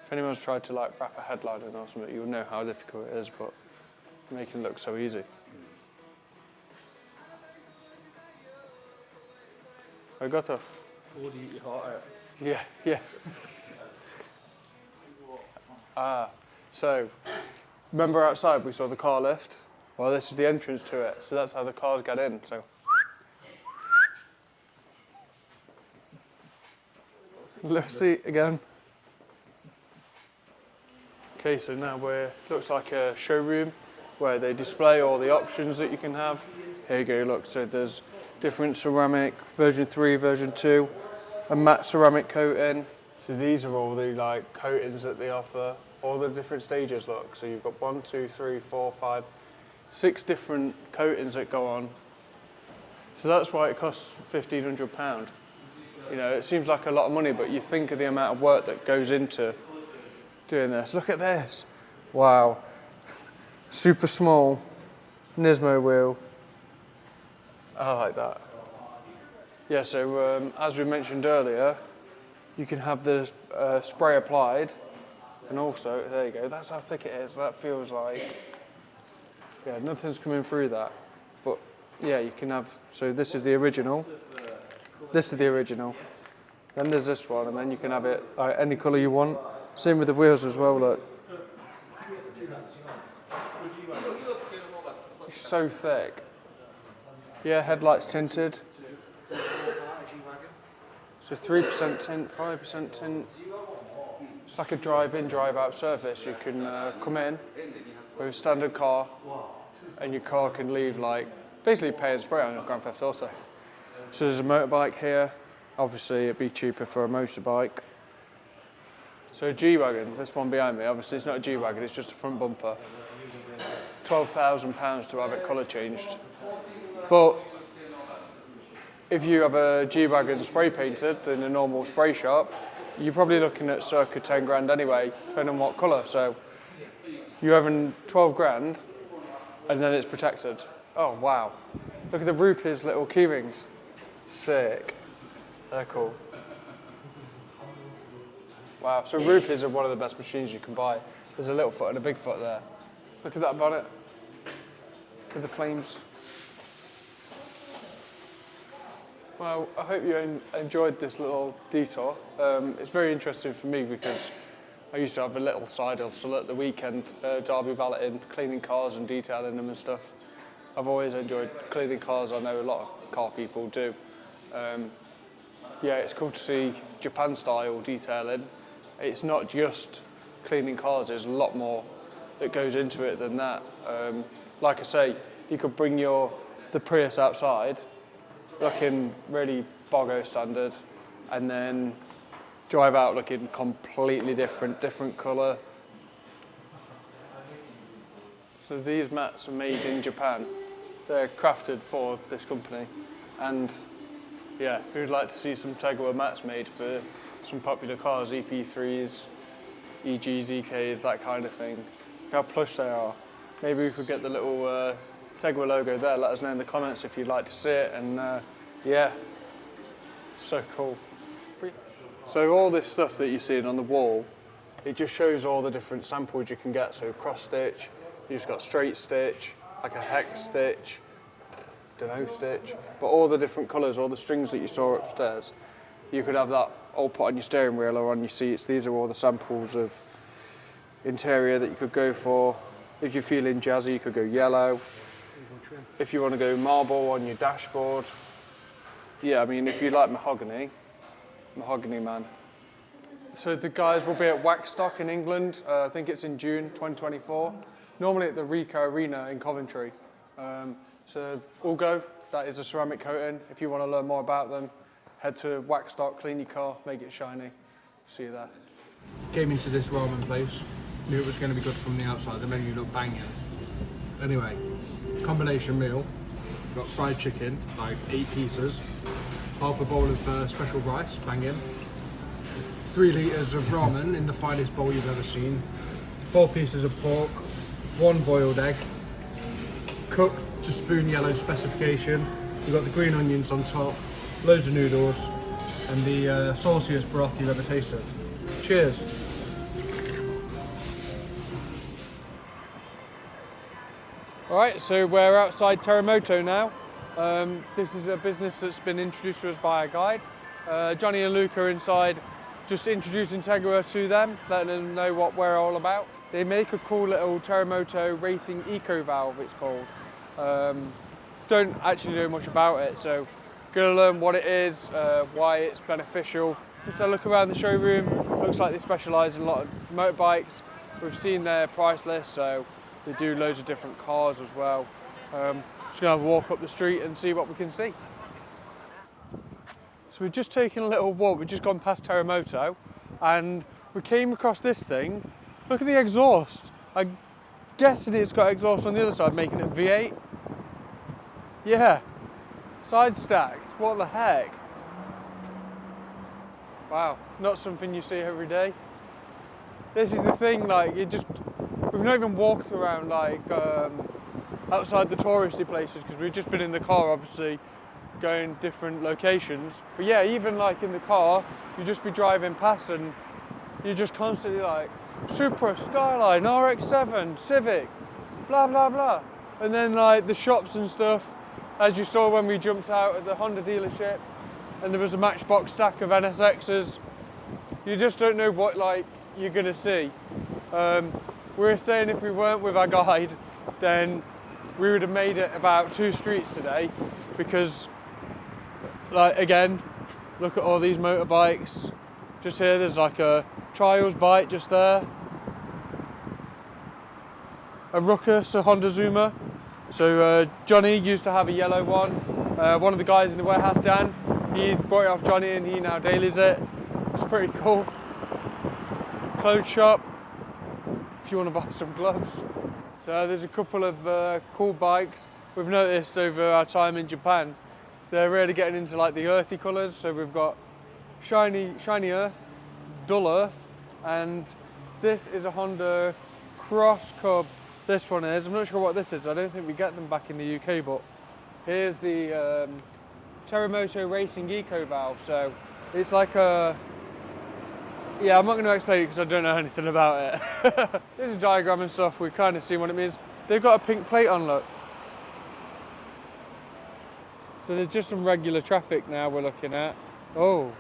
if anyone's tried to like wrap a headline in or something, you'll know how difficult it is, but making it look so easy. I got to. 40 eat your heart out. Yeah, yeah. So remember outside we saw the car lift? Well, this is the entrance to it, so that's how the cars get in. So. Let's see again. Okay, so now looks like a showroom where they display all the options that you can have. Here you go, look, so there's different ceramic, version 3, version 2, a matte ceramic coating. So these are all the like coatings that they offer, all the different stages, look. So you've got 1, 2, 3, 4, 5, 6 different coatings that go on. So that's why it costs £1,500. You know, it seems like a lot of money, but you think of the amount of work that goes into doing this. Look at this. Wow. Super small Nismo wheel. I like that. Yeah, so as we mentioned earlier, you can have the spray applied, and also, there you go, that's how thick it is. That feels like, yeah, nothing's coming through that. But yeah, you can have, so this is the original. This is the original. Then there's this one, and then you can have it any colour you want. Same with the wheels as well, look. It's so thick. Yeah, headlights tinted. So 3% tint, 5% tint. It's like a drive-in, drive-out service. You can come in with a standard car, and your car can leave like, basically pay and spray on your Grand Theft Auto. So there's a motorbike here. Obviously it'd be cheaper for a motorbike. So a G-Wagon, this one behind me, obviously it's not a G-Wagon, it's just a front bumper. £12,000 to have it colour changed. But if you have a G-Wagon spray painted in a normal spray shop, you're probably looking at circa 10 grand anyway, depending on what colour. So you're having 12 grand and then it's protected. Oh wow. Look at the Rupee's little key rings. Sick. They're cool. Wow, so Rupees are one of the best machines you can buy. There's a little foot and a big foot there. Look at that bonnet. With the flames. Well, I hope you enjoyed this little detour. It's very interesting for me because I used to have a little side hustle at the weekend, Derby valeting, cleaning cars and detailing them and stuff. I've always enjoyed cleaning cars. I know a lot of car people do. Yeah, it's cool to see Japan-style detailing. It's not just cleaning cars. There's a lot more that goes into it than that. Like I say, you could bring the Prius outside, looking really boggo standard, and then drive out looking completely different colour. So these mats are made in Japan. They're crafted for this company, and yeah, who'd like to see some Tegiwa mats made for some popular cars, EP3s, EGs, EKs, that kind of thing. Look how plush they are. Maybe we could get the little Tegiwa logo there. Let us know in the comments if you'd like to see it, and yeah, so cool. So all this stuff that you're seeing on the wall, it just shows all the different samples you can get. So cross stitch, you've just got straight stitch, like a hex stitch, dunno stitch, but all the different colours, all the strings that you saw upstairs. you could have that all put on your steering wheel or on your seats. These are all the samples of interior that you could go for. If you're feeling jazzy, you could go yellow. If you want to go marble on your dashboard. Yeah, I mean, if you like mahogany, mahogany man. So the guys will be at Waxstock in England. I think it's in June 2024. Normally at the Ricoh Arena in Coventry. So all go. That is a ceramic coating. If you want to learn more about them, head to Waxstock, clean your car, make it shiny. See you there. Came into this ramen place. Knew it was going to be good from the outside. The menu looked banging. Anyway, combination meal. Got fried chicken, like 8 pieces. Half a bowl of special rice, banging. 3 litres of ramen in the finest bowl you've ever seen. 4 pieces of pork. 1 boiled egg. Cooked to spoon yellow specification. You've got the green onions on top. Loads of noodles. And the sauciest broth you've ever tasted. Cheers. Alright, so we're outside Teramoto now. This is a business that's been introduced to us by a guide. Johnny and Luke are inside just introducing Tegiwa to them, letting them know what we're all about. They make a cool little Teramoto Racing Eco Valve, it's called. Don't actually know much about it, so gonna learn what it is, why it's beneficial. Just a look around the showroom. Looks like they specialise in a lot of motorbikes. We've seen their price list, so they do loads of different cars as well. Just gonna have a walk up the street and see what we can see. So we've just taken a little walk. We've just gone past Teramoto, and we came across this thing. Look at the exhaust. I'm guessing it's got exhaust on the other side, making it V8. Yeah, side stacks. What the heck? Wow, not something you see every day. This is the thing. Like, we've not even walked around like outside the touristy places because we've just been in the car, obviously, going different locations. But yeah, even like in the car, you just be driving past and you're just constantly like, Supra, Skyline, RX-7, Civic, blah, blah, blah. And then like the shops and stuff, as you saw when we jumped out at the Honda dealership and there was a Matchbox stack of NSXs. You just don't know what like you're gonna see. We were saying if we weren't with our guide, then we would have made it about 2 streets today because, like, again, look at all these motorbikes. Just here, there's like a Trials bike just there. A Ruckus, a Honda Zoomer. So Johnny used to have a yellow one. One of the guys in the warehouse, Dan, he bought it off Johnny and he now dailies it. It's pretty cool. Clothes shop, if you want to buy some gloves. So there's a couple of cool bikes we've noticed over our time in Japan. They're really getting into like the earthy colours. So we've got shiny earth, dull earth, and this is a Honda Cross Cub. This one is. I'm not sure what this is. I don't think we get them back in the UK, but here's the Teramoto Racing Eco Valve. So it's like a, yeah, I'm not going to explain it because I don't know anything about it. There's a diagram and stuff. We've kind of seen what it means. They've got a pink plate on, look. So there's just some regular traffic now we're looking at. Oh,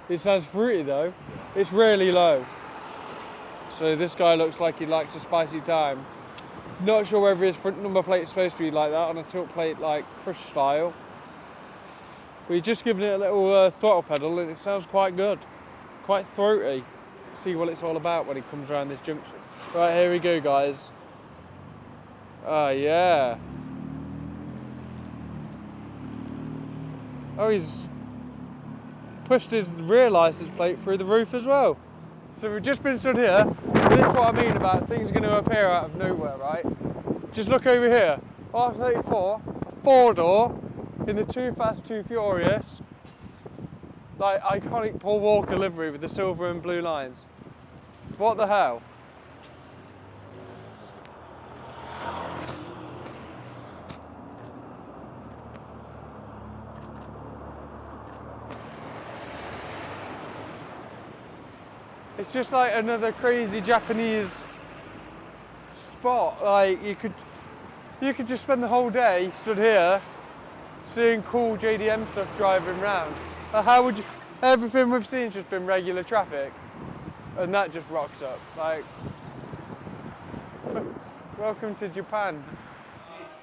it sounds fruity though. It's really low. So this guy looks like he likes a spicy time. Not sure whether his front number plate is supposed to be like that on a tilt plate like Crush style. But he's just giving it a little throttle pedal and it sounds quite good. Quite throaty. See what it's all about when he comes around this junction. Right, here we go, guys. Oh, yeah. Oh, he's pushed his rear license plate through the roof as well. So we've just been stood here. This is what I mean about things going to appear out of nowhere, right? Just look over here. R34, a 4-door in the Too Fast, Too Furious. Like iconic Paul Walker livery with the silver and blue lines. What the hell? It's just like another crazy Japanese spot. Like you could just spend the whole day stood here seeing cool JDM stuff driving around. How would Everything we've seen's just been regular traffic, and that just rocks up. Like, welcome to Japan.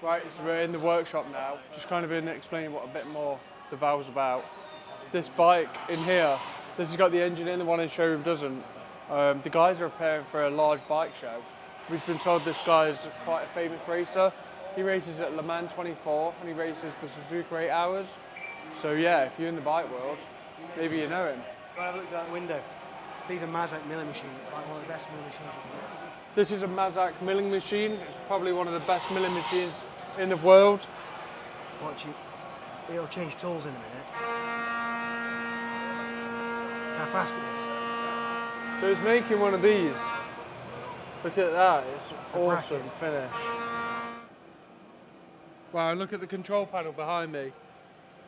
Right, so we're in the workshop now, just kind of explaining what a bit more the valve's about. This bike in here, this has got the engine in, the one in the showroom doesn't. The guys are preparing for a large bike show. We've been told this guy is quite a famous racer. He races at Le Mans 24 and he races the Suzuka 8 Hours. So yeah, if you're in the bike world, maybe you know him. Go have a look at that window. These are Mazak milling machines. It's like one of the best milling machines in the world. This is a Mazak milling machine. It's probably one of the best milling machines in the world. Watch it. It'll change tools in a minute. How fast it is. So it's making one of these. Look at that, it's awesome bracket. finish. Wow, look at the control panel behind me.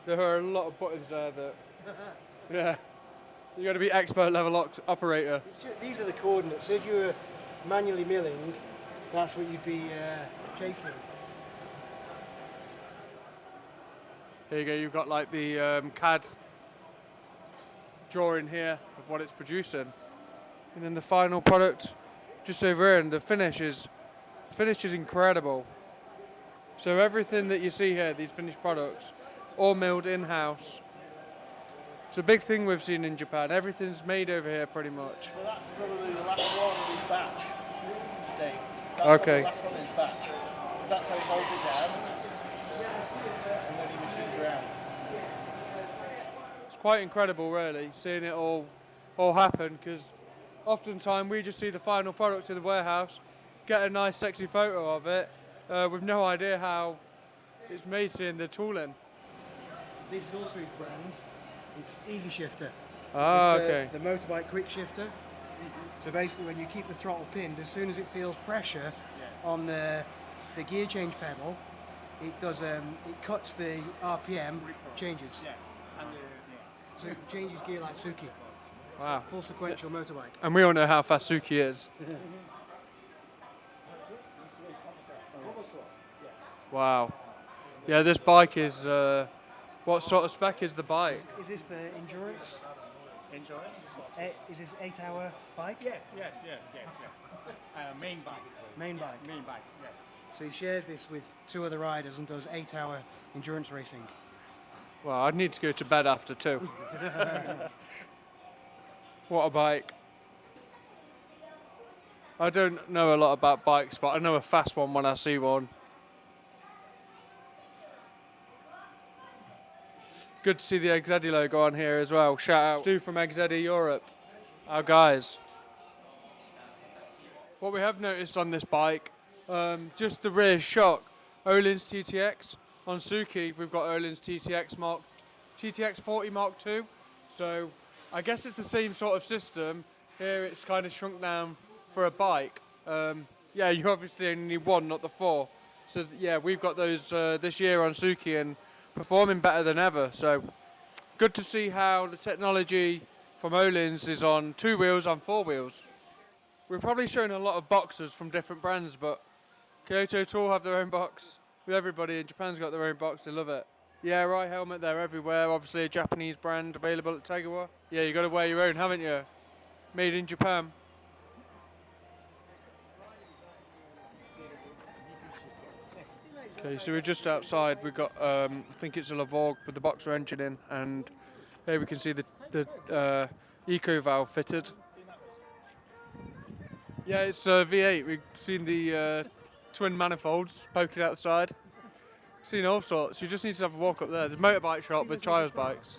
There are a lot of buttons there that, yeah, you got to be expert level operator. These are the coordinates. So if you were manually milling, that's what you'd be chasing. There you go, you've got like the CAD drawing here of what it's producing. And then the final product just over here, and the finish is incredible. So everything that you see here, these finished products, all milled in-house. It's a big thing we've seen in Japan. Everything's made over here pretty much. So that's probably the last one in this batch, Dave. That's Okay. the last one in this batch. Because that's how he holds it down. And then he machines around. It's quite incredible, really, seeing it all happen, because oftentimes we just see the final product in the warehouse, get a nice sexy photo of it, with no idea how it's made, seeing the tooling. This is also his brand. It's Easy Shifter. Ah, It's okay. the motorbike quick shifter. So basically when you keep the throttle pinned, as soon as it feels pressure on the gear change pedal, it does it cuts the RPM, changes. So it changes gear like Suki. Wow. Full sequential motorbike. And we all know how fast Suki is. Wow. Yeah, this bike is, what sort of spec is the bike? Is this for endurance? Enjoy? Is this 8-hour bike? Yes. Main bike. Main bike. Main bike. Yes. So he shares this with 2 other riders and does 8-hour endurance racing. Well, I'd need to go to bed after 2. What a bike. I don't know a lot about bikes, but I know a fast one when I see one. Good to see the XZD logo on here as well. Shout out Stu from XZD Europe, our guys. What we have noticed on this bike, just the rear shock. Öhlins TTX. On Suki, we've got Öhlins TTX 40 Mark II. So I guess it's the same sort of system. Here it's kind of shrunk down for a bike. Yeah, you obviously only need 1, not the 4. So yeah, we've got those this year on Suki and performing better than ever. So good to see how the technology from Öhlins is on 2 wheels, on 4 wheels. We're probably showing a lot of boxes from different brands, but Kyoto Tool have their own box. With everybody in Japan's got their own box, they love it. Yeah, right, helmet, they're everywhere. Obviously a Japanese brand available at Tegiwa. Yeah, you got to wear your own, haven't you? Made in Japan. Okay, so we're just outside. We've got, I think it's a Lavorg with the boxer engine in, and here we can see the eco valve fitted. Yeah, it's a V8. We've seen the twin manifolds poking out the side. Seen all sorts. You just need to have a walk up there. There's a motorbike shop with trials bikes.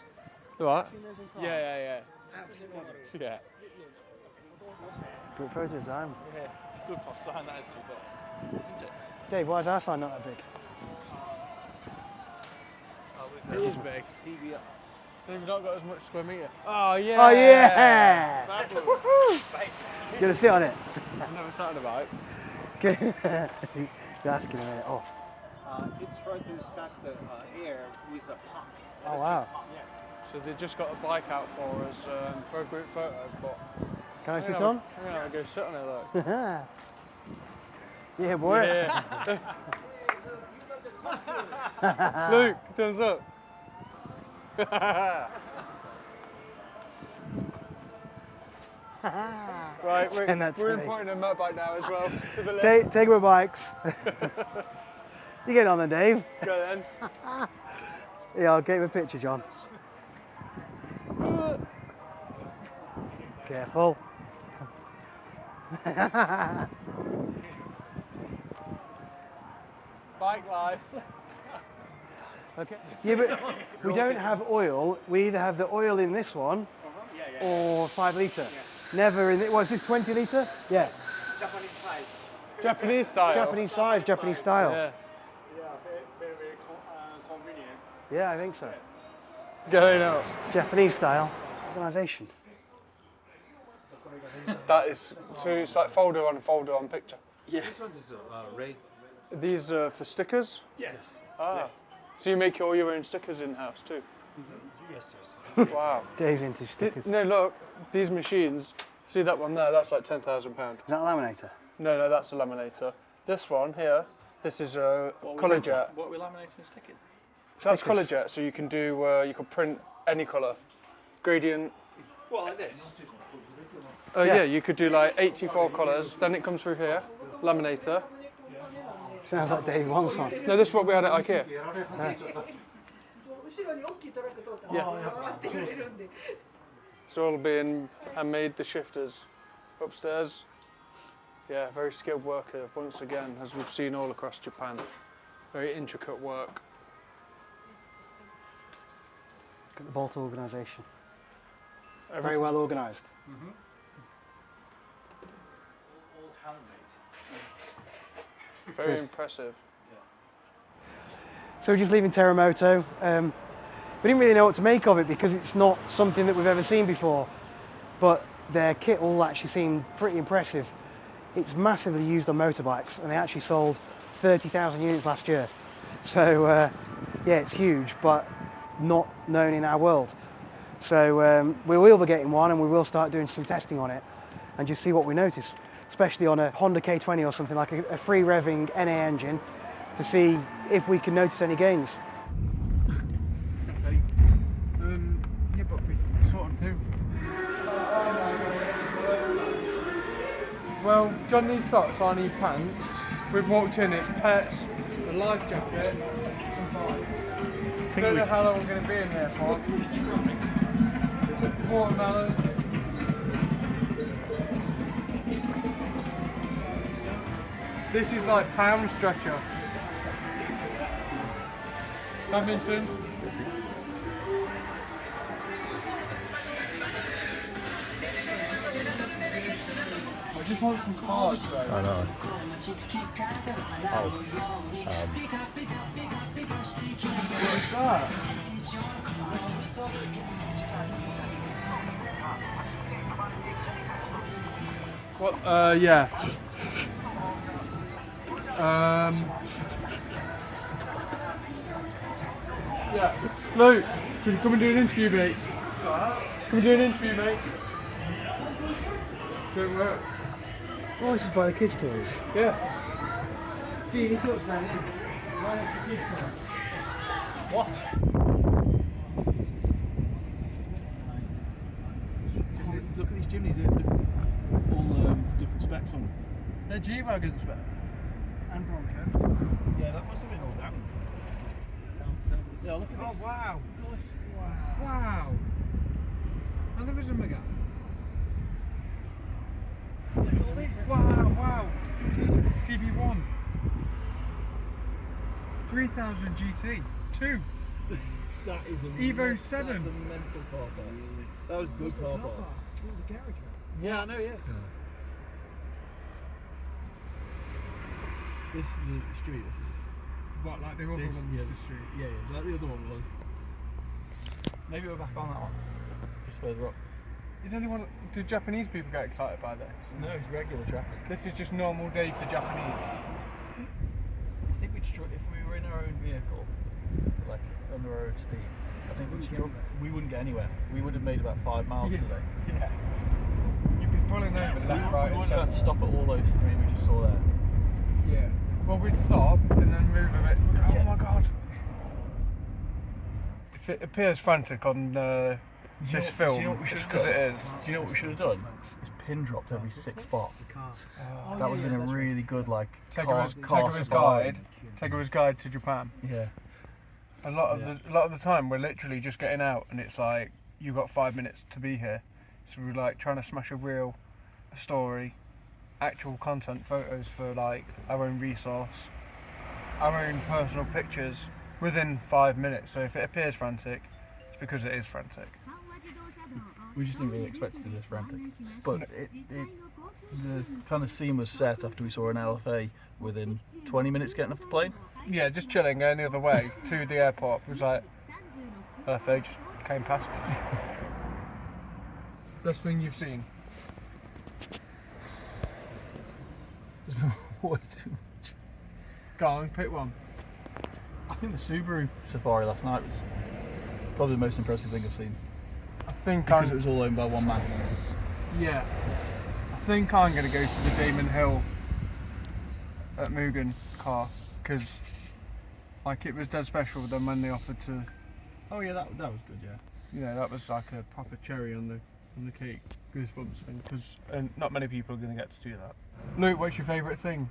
What? Yeah. Yeah. Good photo time. Yeah, it's good for sign that is to be got. Isn't it? Dave, why is our sign not that big? This is big. CBR. So we've not got as much square metre. Oh yeah! Oh yeah! Fabulous. Gonna sit on it. I've never sat on a bike. You're asking a minute. Oh. It's trying to suck the air with a pump. Oh wow. So they just got a bike out for us for a group photo, but Can I sit on? I'm gonna go sit on it look. Yeah, boy. Yeah. Luke, thumbs up. Right, And that's we're me. importing a motorbike bike now as well. To the left. Tegiwa bikes. You get on then, Dave. Go then. Yeah, I'll get you a picture, John. Careful. Bike life. Okay. Yeah, but we don't have oil. We either have the oil in this one or 5 litre. Never in it. Was this 20 litre? Yeah. Japanese size. Japanese style. Japanese size, Japanese style. Yeah. Yeah, very convenient. Yeah, I think so. Going out. Japanese style organisation. That is, so it's like folder on picture. This one is raised. These are for stickers? Yes. Ah. So you make all your own stickers in-house too? Yes. Wow. Dave's into stickers. Is No, look, these machines, see that one there, that's like £10,000. that a laminator? No, that's a laminator. This one here, this is a colour jet. What are we laminating and sticking? So that's colour jet, so you can do, you can print any colour. Gradient. What, like this? Yeah, you could do like 84 colours, then it comes through here, laminator. Sounds like Dave wants one. No, this is what we had at IKEA. It's all being handmade, the shifters upstairs. Yeah, very skilled worker once again, as we've seen all across Japan. Very intricate work. Look at the bolt organisation. Very Everything- well organised. All handmade. Very impressive. So we're just leaving Teramoto. We didn't really know what to make of it because it's not something that we've ever seen before. But their kit all actually seemed pretty impressive. It's massively used on motorbikes and they actually sold 30,000 units last year. So yeah, it's huge, but not known in our world. So we will be getting one and we will start doing some testing on it and just see what we notice, especially on a Honda K20 or something like a free revving NA engine to see if we can notice any gains. Yeah, but we sort of do. Well, John needs socks, I need pants. We've walked in, it's pets, a life jacket, and bike. Don't know how long we're going to be in here for. Watermelon. This is like pound stretcher. Badminton. I just want some cards though. I know. What's that? What? Yeah. Yeah. Luke, could you come and do an interview, mate? Come and do an interview, mate. Don't work. Oh, this is by the kids' toys. Yeah. Gee, this looks brand new. Right next to kids' toys. What? Look at these chimneys here. All different specs on them. They're G-Wagons, but. And Bronco. Yeah, that must have been all down. Yeah, look at this. Oh, wow. Look at this. Wow. And there is a Megane. Look at all this. Wow. DB1. 3000 GT. 2. That is a Evo 7. That's a mental car park. That was good car park. It was a garage, right? Yeah, I know, yeah. This is the street, this is. What, like the other This, one yeah, was the street? Yeah, like the other one was. Maybe we're back on that one. Just further up. Do Japanese people get excited by this? No, it's regular traffic. This is just normal day for Japanese. I think we'd struggle if we were in our own vehicle, like on the road speed. I think we wouldn't get anywhere. We would have made about 5 miles today. Yeah. You'd be pulling over left, right, We and would have had to centre. stop at all those 3 we just saw there. Yeah. Well, we'd stop and then move a bit. Oh Yeah. my god. If it appears frantic on this film, do you know what we should it's have because done? it is. Do you know what we should have done? Is pin dropped every 6 spot. Oh, That would have been a really good like Tegiwa's survival. Tegiwa's guide to Japan. Yeah. A lot of the time we're literally just getting out, and it's like you've got 5 minutes to be here. So we're like trying to smash a reel, a story, actual content, photos for like our own resource, our own personal pictures within 5 minutes. So if it appears frantic, it's because it is frantic. We just didn't really expect it to be this frantic. But the kind of scene was set after we saw an LFA within 20 minutes getting off the plane. Yeah, just chilling, going the other way to the airport. It was like LFA just came past us. Best thing you've seen? Way too much. Go on, pick one. I think the Subaru Safari last night was probably the most impressive thing I've seen. I think Because it was all owned by one man. Yeah. I think I'm going to go for the Damon Hill at Mugen car, because like it was dead special with them when they offered to. Oh yeah, that was good. Yeah. You know, that was like a proper cherry on the cake. Goosebumps thing, because not many people are going to get to do that. Luke, what's your favourite thing?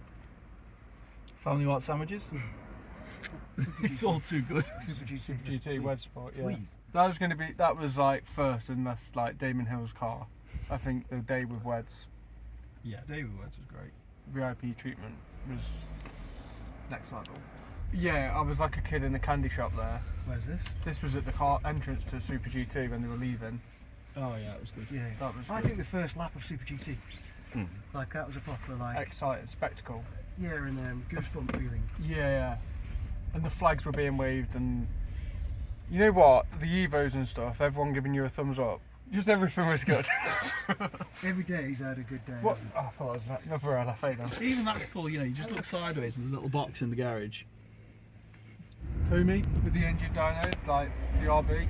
Family Mart sandwiches. It's all too good. Super GT Wed Sport, yeah. Please. That was like first, and that's like Damon Hill's car. I think the day with Weds, Yeah, David Woods was great. VIP treatment was next level. Yeah, I was like a kid in a candy shop there. Where's this? This was at the car entrance to Super GT when they were leaving. Oh yeah, it was good. Yeah. That was I good. think the first lap of Super GT, like that was a proper like Exciting spectacle. yeah, and goosebump feeling. Yeah. And the flags were being waved, and you know what? The Evos and stuff, everyone giving you a thumbs up. Just everything was good. Every day's had a good day. What? Oh, I thought it was another LFA then. Even that's cool. You know, you just look sideways. There's a little box in the garage. Toomey with the engine dyno, like the RB.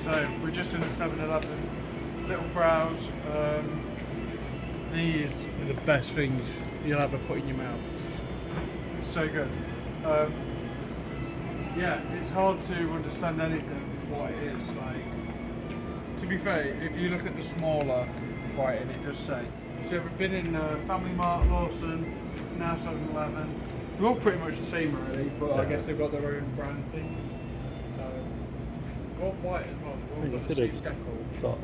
So we're just in the 7-Eleven, little browse. These are the best things you'll ever put in your mouth. It's so good. Yeah, it's hard to understand anything what it is like. To be fair, if you look at the smaller writing, it does say. So we've been in Family Mart, Lawson, now 7-Eleven. They're all pretty much the same really, but I guess they've got their own brand things. All white as well. All got the same decal. Got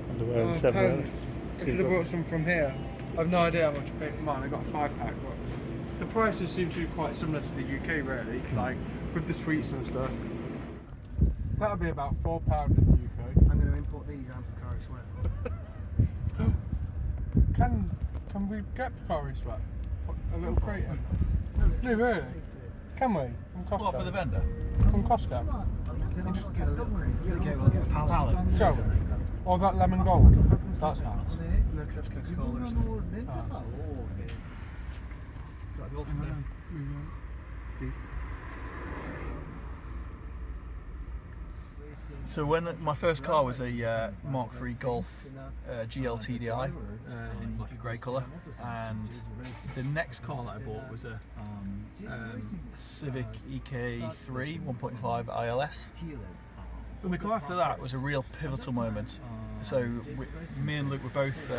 underwear and Pens. I should have brought some from here. I've no idea how much I paid for mine. I got a 5-pack, but the prices seem to be quite similar to the UK really, like with the sweets and stuff. That'll be about £4 in the UK. I'm going to import these and Pocari Sweat. Can we get Pocari Sweat? A little crate? No, really? Can we? From Costco? What, for the vendor? From Costco? We'll just get a little crate. We'll get a pallet. Shall we? Or that lemon gold? That's nice. No, because that's Coca-Cola. isn't it? So when my first car was a Mark III Golf GLTDI in grey colour, and the next car that I bought was a Civic EK3 1.5 ILS. And the car after that was a real pivotal moment. So me and Luke were both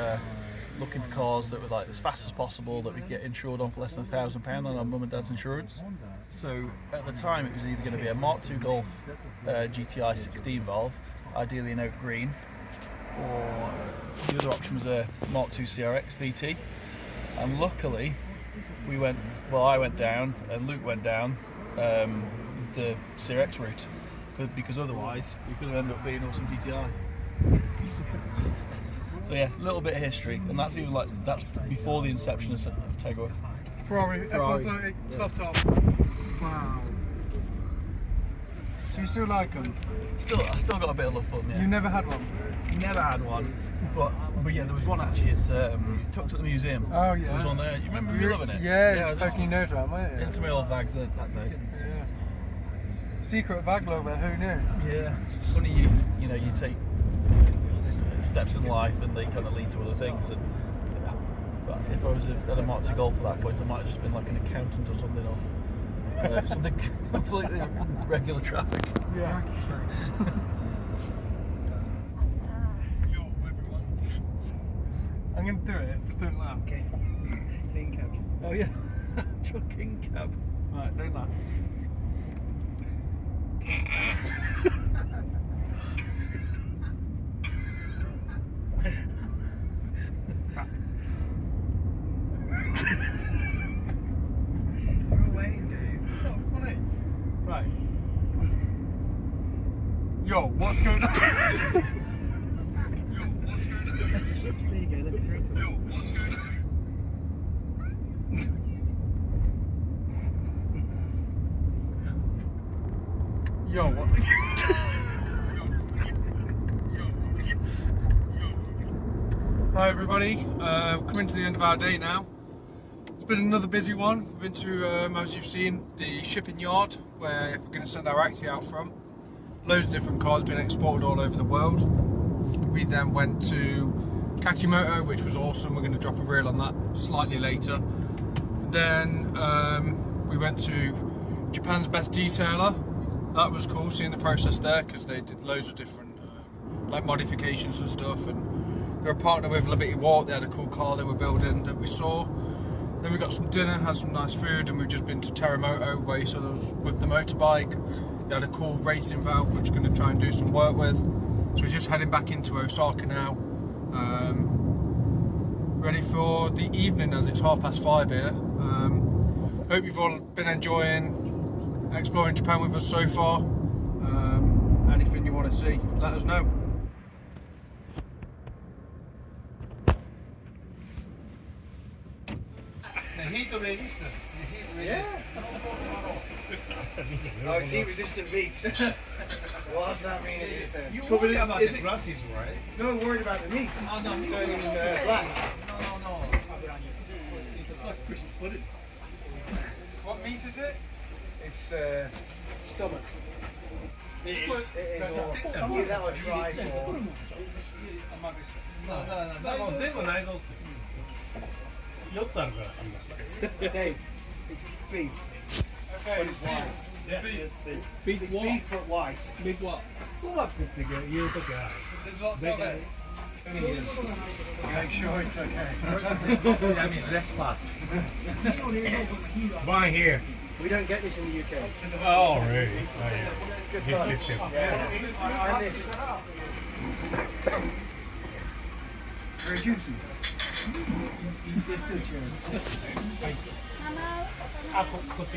looking for cars that were like as fast as possible, that we could get insured on for less than £1,000 on our mum and dad's insurance. So at the time it was either going to be a Mark II Golf GTI 16 valve, ideally in oak green, or the other option was a Mark II CRX VT. And luckily I went down and Luke went down the CRX route, because otherwise we could have ended up being awesome GTI. So yeah, a little bit of history, and that's before the inception of Tegiwa. Ferrari F130 soft top. Wow. So you still like them? I still got a bit of love for them. Yeah. You never had one? Never had one, but yeah, there was one actually at tucked at the museum. Oh yeah. So there was one there. You remember me loving it? Yeah, I was poking your nose around, weren't you? Into my old vags that day. Yeah. Secret bag logo, who knew? Yeah, it's funny you know you take steps in life and they kind of lead to other things. And but if I was at a Mark II Golf at that point, I might have just been like an accountant or something, or something completely regular traffic. Yeah. I'm going to do it. Just don't laugh. Okay. Clean cab. Oh yeah. Trucking cab. Right, don't laugh. Right. Yo, what's going on? There you go, look at it. Yo, what's going on? Yo, what? Hi everybody, coming to the end of our day now. It's been another busy one. We've been to, as you've seen, the shipping yard where we're going to send our Acti out from. Loads of different cars being exported all over the world. We then went to Kakimoto, which was awesome. We're going to drop a reel on that slightly later. Then we went to Japan's best detailer. That was cool, seeing the process there, because they did loads of different like modifications and stuff. And they're a partner with Liberty Walk. They had a cool car they were building that we saw. Then we got some dinner, had some nice food, and we've just been to Teramoto, where you saw those with the motorbike. They had a cool racing valve, which we're going to try and do some work with. So we're just heading back into Osaka now. Ready for the evening, as it's 5:30 here. Hope you've all been enjoying exploring Japan with us so far. Anything you want to see, let us know. The heat resistance. Oh, it's heat resistant meat. What does that mean? You worry about the grasses, right? No, I'm worried about the meat. Oh, no, me Turning too. black. No. It's like Christmas pudding. What meat is it? It's stomach. It is awful. Give that a try for. Dave, it's beef. Okay, But it's white. beef It's beef but white. Beef what? There's lots of it. Make sure it's okay. I mean, less fat. Buy here. We don't get this in the UK. Oh, really? Good fun. Yeah. And this. Very juicy. Ah, こっち。